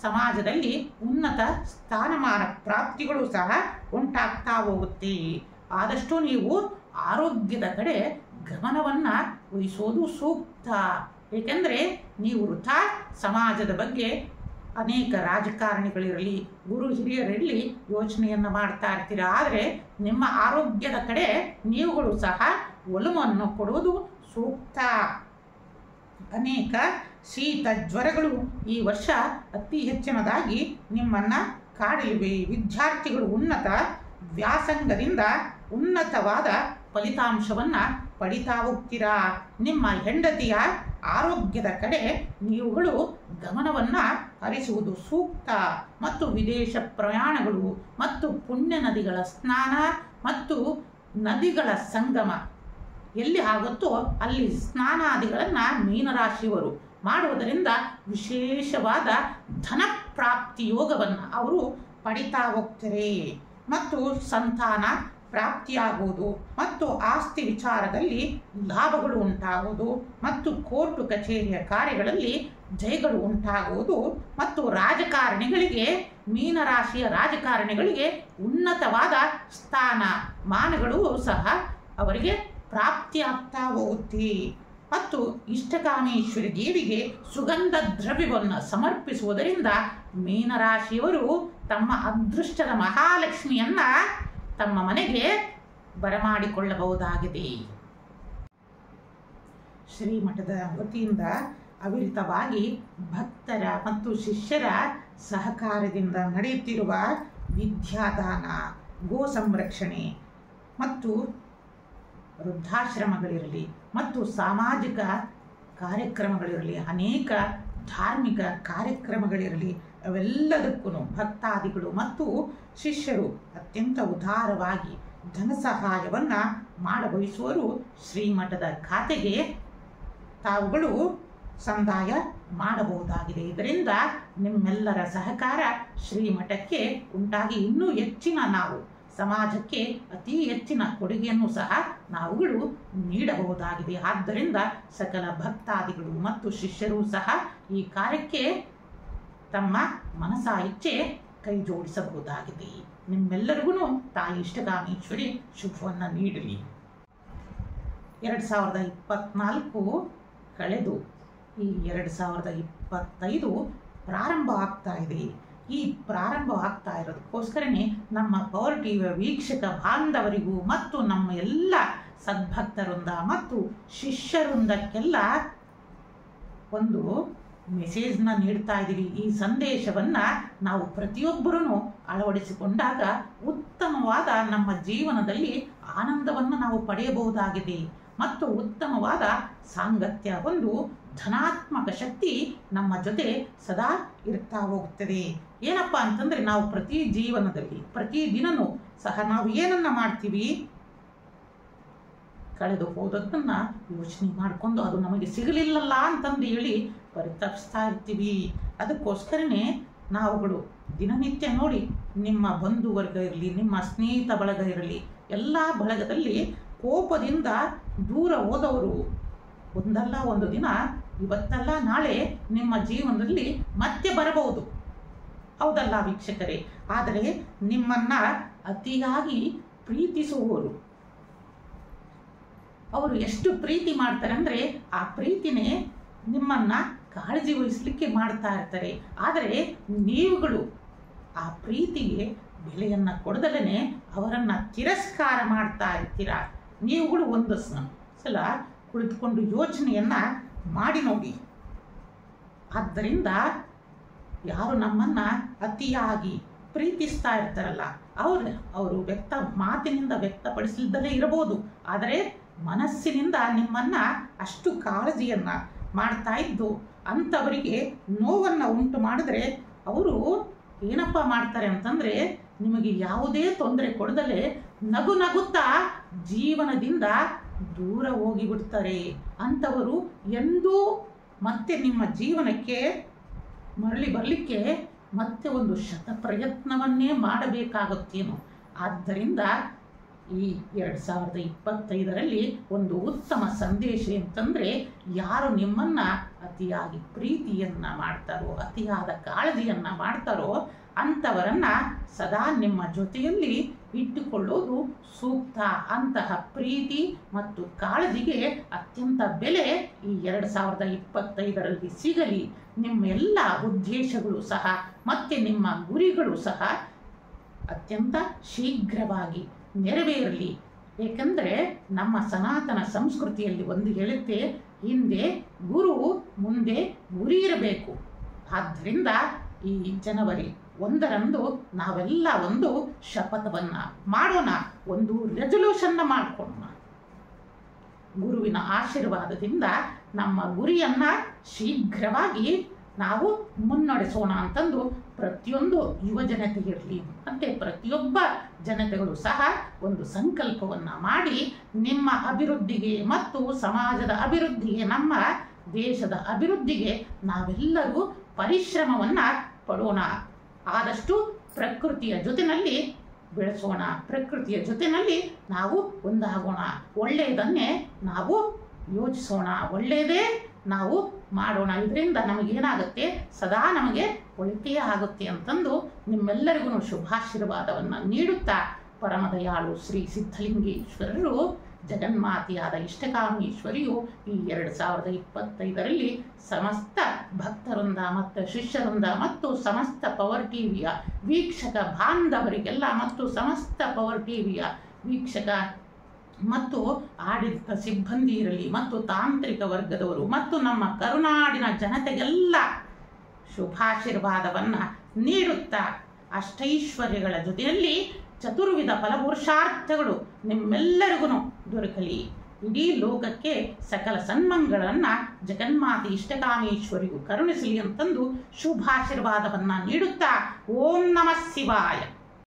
ಸಮಾಜದಲ್ಲಿ ಉನ್ನತ ಸ್ಥಾನಮಾನ ಪ್ರಾಪ್ತಿಗಳು ಸಹ ಉಂಟಾಗ್ತಾ ಹೋಗುತ್ತೆ. ಆದಷ್ಟು ನೀವು ಆರೋಗ್ಯದ ಕಡೆ ಗಮನವನ್ನು ವಹಿಸೋದು ಸೂಕ್ತ. ಏಕೆಂದರೆ ನೀವು ವೃಥಾ ಸಮಾಜದ ಬಗ್ಗೆ ಅನೇಕ ರಾಜಕಾರಣಿಗಳಿರಲಿ, ಗುರು ಹಿರಿಯರಿರಲಿ ಯೋಚನೆಯನ್ನು ಮಾಡ್ತಾ ಇರ್ತೀರ. ಆದರೆ ನಿಮ್ಮ ಆರೋಗ್ಯದ ಕಡೆ ನೀವುಗಳು ಸಹ ಒಲವನ್ನು ಕೊಡುವುದು ಸೂಕ್ತ. ಅನೇಕ ಶೀತ ಜ್ವರಗಳು ಈ ವರ್ಷ ಅತಿ ಹೆಚ್ಚಿನದಾಗಿ ನಿಮ್ಮನ್ನು ಕಾಡಲಿವೆ. ವಿದ್ಯಾರ್ಥಿಗಳು ಉನ್ನತ ವ್ಯಾಸಂಗದಿಂದ ಉನ್ನತವಾದ ಫಲಿತಾಂಶವನ್ನು ಪಡಿತಾ ಹೋಗ್ತೀರಾ. ನಿಮ್ಮ ಹೆಂಡತಿಯ ಆರೋಗ್ಯದ ಕಡೆ ನೀವುಗಳು ಗಮನವನ್ನು ಹರಿಸುವುದು ಸೂಕ್ತ. ಮತ್ತು ವಿದೇಶ ಪ್ರಯಾಣಗಳು ಮತ್ತು ಪುಣ್ಯ ನದಿಗಳ ಸ್ನಾನ ಮತ್ತು ನದಿಗಳ ಸಂಗಮ ಎಲ್ಲಿ ಆಗುತ್ತೋ ಅಲ್ಲಿ ಸ್ನಾನಾದಿಗಳನ್ನು ಮೀನರಾಶಿಯವರು ಮಾಡುವುದರಿಂದ ವಿಶೇಷವಾದ ಧನ ಪ್ರಾಪ್ತಿ ಯೋಗವನ್ನು ಅವರು ಪಡಿತಾ ಹೋಗ್ತಾರೆ. ಮತ್ತು ಸಂತಾನ ಪ್ರಾಪ್ತಿಯಾಗುವುದು ಮತ್ತು ಆಸ್ತಿ ವಿಚಾರದಲ್ಲಿ ಲಾಭಗಳು ಉಂಟಾಗುವುದು ಮತ್ತು ಕೋರ್ಟು ಕಚೇರಿಯ ಕಾರ್ಯಗಳಲ್ಲಿ ಜಯಗಳು ಉಂಟಾಗುವುದು ಮತ್ತು ರಾಜಕಾರಣಿಗಳಿಗೆ ಮೀನರಾಶಿಯ ರಾಜಕಾರಣಿಗಳಿಗೆ ಉನ್ನತವಾದ ಸ್ಥಾನ ಮಾನಗಳು ಸಹ ಅವರಿಗೆ ಪ್ರಾಪ್ತಿಯಾಗ್ತಾ ಹೋಗುತ್ತೆ. ಮತ್ತು ಇಷ್ಟಕಾಮೇಶ್ವರಿ ದೇವಿಗೆ ಸುಗಂಧ ದ್ರವ್ಯವನ್ನು ಸಮರ್ಪಿಸುವುದರಿಂದ ಮೀನರಾಶಿಯವರು ತಮ್ಮ ಅದೃಷ್ಟದ ಮಹಾಲಕ್ಷ್ಮಿಯನ್ನ ತಮ್ಮ ಮನೆಗೆ ಬರಮಾಡಿಕೊಳ್ಳಬಹುದಾಗಿದೆ. ಶ್ರೀಮಠದ ವತಿಯಿಂದ ಅವಿರತವಾಗಿ ಭಕ್ತರ ಮತ್ತು ಶಿಷ್ಯರ ಸಹಕಾರದಿಂದ ನಡೆಯುತ್ತಿರುವ ವಿದ್ಯಾದಾನ, ಗೋ ಸಂರಕ್ಷಣೆ ಮತ್ತು ವೃದ್ಧಾಶ್ರಮಗಳಿರಲಿ ಮತ್ತು ಸಾಮಾಜಿಕ ಕಾರ್ಯಕ್ರಮಗಳಿರಲಿ, ಅನೇಕ ಧಾರ್ಮಿಕ ಕಾರ್ಯಕ್ರಮಗಳಿರಲಿ, ಅವೆಲ್ಲದಕ್ಕೂ ಭಕ್ತಾದಿಗಳು ಮತ್ತು ಶಿಷ್ಯರು ಅತ್ಯಂತ ಉದಾರವಾಗಿ ಧನ ಸಹಾಯವನ್ನು ಮಾಡಬಯಸುವರು ಶ್ರೀಮಠದ ಖಾತೆಗೆ ತಾವುಗಳು ಸಂದಾಯ ಮಾಡಬಹುದಾಗಿದೆ. ಇದರಿಂದ ನಿಮ್ಮೆಲ್ಲರ ಸಹಕಾರ ಶ್ರೀಮಠಕ್ಕೆ ಉಂಟಾಗಿ ಇನ್ನೂ ಹೆಚ್ಚಿನ ನಾವು ಸಮಾಜಕ್ಕೆ ಅತಿ ಹೆಚ್ಚಿನ ಕೊಡುಗೆಯನ್ನು ಸಹ ನಾವುಗಳು ನೀಡಬಹುದಾಗಿದೆ. ಆದ್ದರಿಂದ ಸಕಲ ಭಕ್ತಾದಿಗಳು ಮತ್ತು ಶಿಷ್ಯರು ಸಹ ಈ ಕಾರ್ಯಕ್ಕೆ ತಮ್ಮ ಮನಸ ಇಚ್ಛೆ ಕೈ ಜೋಡಿಸಬಹುದಾಗಿದೆ. ನಿಮ್ಮೆಲ್ಲರಿಗೂ ತಾಯಿ ಇಷ್ಟಕಾಮೇಶ್ವರಿ ಶುಭವನ್ನು ನೀಡಲಿ. 2024 ಕಳೆದು ಈ 2025 ಪ್ರಾರಂಭ ಆಗ್ತಾ ಇದೆ. ಈ ಪ್ರಾರಂಭ ಆಗ್ತಾ ಇರೋದಕ್ಕೋಸ್ಕರನೇ ನಮ್ಮ ಪವರ್ ಟಿವಿಯ ವೀಕ್ಷಕ ಬಾಂಧವರಿಗೂ ಮತ್ತು ನಮ್ಮ ಎಲ್ಲ ಸದ್ಭಕ್ತರಿಂದ ಮತ್ತು ಶಿಷ್ಯವೃಂದಕ್ಕೆಲ್ಲ ಒಂದು ಮೆಸೇಜ್ನ ನೀಡ್ತಾ ಇದ್ದೀವಿ. ಈ ಸಂದೇಶವನ್ನು ನಾವು ಪ್ರತಿಯೊಬ್ಬರೂ ಅಳವಡಿಸಿಕೊಂಡಾಗ ಉತ್ತಮವಾದ ನಮ್ಮ ಜೀವನದಲ್ಲಿ ಆನಂದವನ್ನು ನಾವು ಪಡೆಯಬಹುದಾಗಿದೆ ಮತ್ತು ಉತ್ತಮವಾದ ಸಾಂಗತ್ಯ, ಒಂದು ಧನಾತ್ಮಕ ಶಕ್ತಿ ನಮ್ಮ ಜೊತೆ ಸದಾ ಇರ್ತಾ ಹೋಗುತ್ತದೆ. ಏನಪ್ಪ ಅಂತಂದರೆ ನಾವು ಪ್ರತಿ ಜೀವನದಲ್ಲಿ ಪ್ರತಿದಿನವೂ ಸಹ ನಾವು ಏನನ್ನ ಮಾಡ್ತೀವಿ, ಕಳೆದು ಹೋದದ್ದನ್ನು ಯೋಚನೆ ಮಾಡಿಕೊಂಡು ಅದು ನಮಗೆ ಸಿಗಲಿಲ್ಲಲ್ಲ ಅಂತಂದು ಹೇಳಿ ಪರಿತಪಿಸ್ತಾ ಇರ್ತೀವಿ. ಅದಕ್ಕೋಸ್ಕರನೇ ನಾವುಗಳು ದಿನನಿತ್ಯ ನೋಡಿ, ನಿಮ್ಮ ಬಂಧು ವರ್ಗ ಇರಲಿ, ನಿಮ್ಮ ಸ್ನೇಹಿತ ಬಳಗ ಇರಲಿ, ಎಲ್ಲ ಬಳಗದಲ್ಲಿ ಕೋಪದಿಂದ ದೂರ ಹೋದವರು ಒಂದಲ್ಲ ಒಂದು ದಿನ, ಇವತ್ತಲ್ಲ ನಾಳೆ ನಿಮ್ಮ ಜೀವನದಲ್ಲಿ ಮತ್ತೆ ಬರಬಹುದು. ಹೌದಲ್ಲ ವೀಕ್ಷಕರೇ? ಆದರೆ ನಿಮ್ಮನ್ನ ಅತಿಯಾಗಿ ಪ್ರೀತಿಸುವವರು, ಅವರು ಎಷ್ಟು ಪ್ರೀತಿ ಮಾಡ್ತಾರೆ ಅಂದರೆ ಆ ಪ್ರೀತಿನೇ ನಿಮ್ಮನ್ನ ಕಾಳಜಿ ವಹಿಸಲಿಕ್ಕೆ ಮಾಡ್ತಾ ಇರ್ತಾರೆ. ಆದರೆ ನೀವುಗಳು ಆ ಪ್ರೀತಿಗೆ ಬೆಲೆಯನ್ನು ಕೊಡದಲೇ ಅವರನ್ನು ತಿರಸ್ಕಾರ ಮಾಡ್ತಾ ಇರ್ತೀರ. ನೀವುಗಳು ಒಂದು ಸಲ ಕುಳಿತುಕೊಂಡು ಯೋಚನೆಯನ್ನು ಮಾಡಿ ನೋಡಿ. ಆದ್ದರಿಂದ ಯಾರು ನಮ್ಮನ್ನು ಅತಿಯಾಗಿ ಪ್ರೀತಿಸ್ತಾ ಇರ್ತಾರಲ್ಲ ಅವರು ಮಾತಿನಿಂದ ವ್ಯಕ್ತಪಡಿಸಲಿದ್ದಲೇ ಇರಬಹುದು, ಆದರೆ ಮನಸ್ಸಿನಿಂದ ನಿಮ್ಮನ್ನು ಅಷ್ಟು ಕಾಳಜಿಯನ್ನು ಮಾಡ್ತಾ ಇದ್ದು ಅಂಥವರಿಗೆ ನೋವನ್ನು ಉಂಟು ಮಾಡಿದ್ರೆ ಅವರು ಏನಪ್ಪ ಮಾಡ್ತಾರೆ ಅಂತಂದರೆ, ನಿಮಗೆ ಯಾವುದೇ ತೊಂದರೆ ಕೊಡದಲೇ ನಗು ನಗುತ್ತಾ ಜೀವನದಿಂದ ದೂರ ಹೋಗಿಬಿಡ್ತಾರೆ. ಅಂಥವರು ಎಂದೂ ಮತ್ತೆ ನಿಮ್ಮ ಜೀವನಕ್ಕೆ ಮರಳಿ ಬರಲಿಕ್ಕೆ ಮತ್ತೆ ಒಂದು ಶತ ಪ್ರಯತ್ನವನ್ನೇ ಮಾಡಬೇಕಾಗುತ್ತೇನೋ. ಆದ್ದರಿಂದ ಈ 2025ರಲ್ಲಿ ಒಂದು ಉತ್ತಮ ಸಂದೇಶ ಅಂತಂದರೆ, ಯಾರು ನಿಮ್ಮನ್ನು ಅತಿಯಾಗಿ ಪ್ರೀತಿಯನ್ನು ಮಾಡ್ತಾರೋ, ಅತಿಯಾದ ಕಾಳಜಿಯನ್ನು ಮಾಡ್ತಾರೋ ಅಂಥವರನ್ನು ಸದಾ ನಿಮ್ಮ ಜೊತೆಯಲ್ಲಿ ಇಟ್ಟುಕೊಳ್ಳೋದು ಸೂಕ್ತ. ಅಂತಹ ಪ್ರೀತಿ ಮತ್ತು ಕಾಳಜಿಗೆ ಅತ್ಯಂತ ಬೆಲೆ ಈ 2025ರಲ್ಲಿ ಸಿಗಲಿ. ನಿಮ್ಮ ಎಲ್ಲ ಉದ್ದೇಶಗಳು ಸಹ ಮತ್ತು ನಿಮ್ಮ ಗುರಿಗಳು ಸಹ ಅತ್ಯಂತ ಶೀಘ್ರವಾಗಿ ನೆರವೇರಲಿ. ಏಕೆಂದರೆ ನಮ್ಮ ಸನಾತನ ಸಂಸ್ಕೃತಿಯಲ್ಲಿ ಒಂದು ಹೇಳುತ್ತೆ, ಹಿಂದೆ ಗುರು ಮುಂದೆ ಗುರಿ ಇರಬೇಕು. ಆದ್ದರಿಂದ ಈ ಜನವರಿ 1ರಂದು ನಾವೆಲ್ಲ ಒಂದು ಶಪಥವನ್ನು ಮಾಡೋಣ, ಒಂದು ರೆಸಲ್ಯೂಷನ್ನ ಮಾಡಿಕೊಳ್ಳೋಣ. ಗುರುವಿನ ಆಶೀರ್ವಾದದಿಂದ ನಮ್ಮ ಗುರಿಯನ್ನು ಶೀಘ್ರವಾಗಿ ನಾವು ಮುನ್ನಡೆಸೋಣ ಅಂತಂದು ಪ್ರತಿಯೊಂದು ಯುವಜನತೆ ಇರಲಿ ಮತ್ತು ಪ್ರತಿಯೊಬ್ಬ ಜನತೆಗಳು ಸಹ ಒಂದು ಸಂಕಲ್ಪವನ್ನು ಮಾಡಿ ನಿಮ್ಮ ಅಭಿವೃದ್ಧಿಗೆ ಮತ್ತು ಸಮಾಜದ ಅಭಿವೃದ್ಧಿಗೆ, ನಮ್ಮ ದೇಶದ ಅಭಿವೃದ್ಧಿಗೆ ನಾವೆಲ್ಲರೂ ಪರಿಶ್ರಮವನ್ನು ಪಡೋಣ. ಆದಷ್ಟು ಪ್ರಕೃತಿಯ ಜೊತೆಯಲ್ಲಿ ಬೆಳೆಸೋಣ, ಪ್ರಕೃತಿಯ ಜೊತೆಯಲ್ಲಿ ನಾವು ಒಂದಾಗೋಣ, ಒಳ್ಳೆಯದನ್ನೇ ನಾವು ಯೋಚಿಸೋಣ, ಒಳ್ಳೆಯದೇ ನಾವು ಮಾಡೋಣ. ಇದರಿಂದ ನಮಗೇನಾಗುತ್ತೆ, ಸದಾ ನಮಗೆ ಒಳಿತೇ ಆಗುತ್ತೆ ಅಂತಂದು ನಿಮ್ಮೆಲ್ಲರಿಗೂ ಶುಭಾಶೀರ್ವಾದವನ್ನು ನೀಡುತ್ತಾ, ಪರಮದಯಾಳು ಶ್ರೀ ಸಿದ್ಧಲಿಂಗೇಶ್ವರರು, ಜಗನ್ಮಾತೆಯಾದ ಇಷ್ಟಕಾಮೇಶ್ವರಿಯು ಈ 2025ರಲ್ಲಿ ಸಮಸ್ತ ಭಕ್ತವೃಂದ ಮತ್ತು ಶಿಷ್ಯವೃಂದ ಮತ್ತು ಸಮಸ್ತ ಪವರ್ ಟಿವಿಯ ವೀಕ್ಷಕ ಬಾಂಧವರಿಗೆಲ್ಲ ಮತ್ತು ಸಮಸ್ತ ಪವರ್ ಟಿವಿಯ ವೀಕ್ಷಕ ಮತ್ತು ಆಡಳಿತ ಸಿಬ್ಬಂದಿ ಇರಲಿ ಮತ್ತು ತಾಂತ್ರಿಕ ವರ್ಗದವರು ಮತ್ತು ನಮ್ಮ ಕರುನಾಡಿನ ಜನತೆಗೆಲ್ಲ ಶುಭಾಶೀರ್ವಾದವನ್ನು ನೀಡುತ್ತಾ, ಅಷ್ಟೈಶ್ವರ್ಯಗಳ ಜೊತೆಯಲ್ಲಿ ಚತುರ್ವಿಧ ಫಲಪುರುಷಾರ್ಥಗಳು ನಿಮ್ಮೆಲ್ಲರಿಗೂ ದೊರಕಲಿ. ಇಡೀ ಲೋಕಕ್ಕೆ ಸಕಲ ಸನ್ಮಂಗಳನ್ನು ಜಗನ್ಮಾತೆ ಇಷ್ಟಕಾಮೇಶ್ವರಿಗೂ ಕರುಣಿಸಲಿ ಅಂತಂದು ಶುಭಾಶೀರ್ವಾದವನ್ನು ನೀಡುತ್ತಾ, ಓಂ ನಮಃ ಶಿವಾಯ.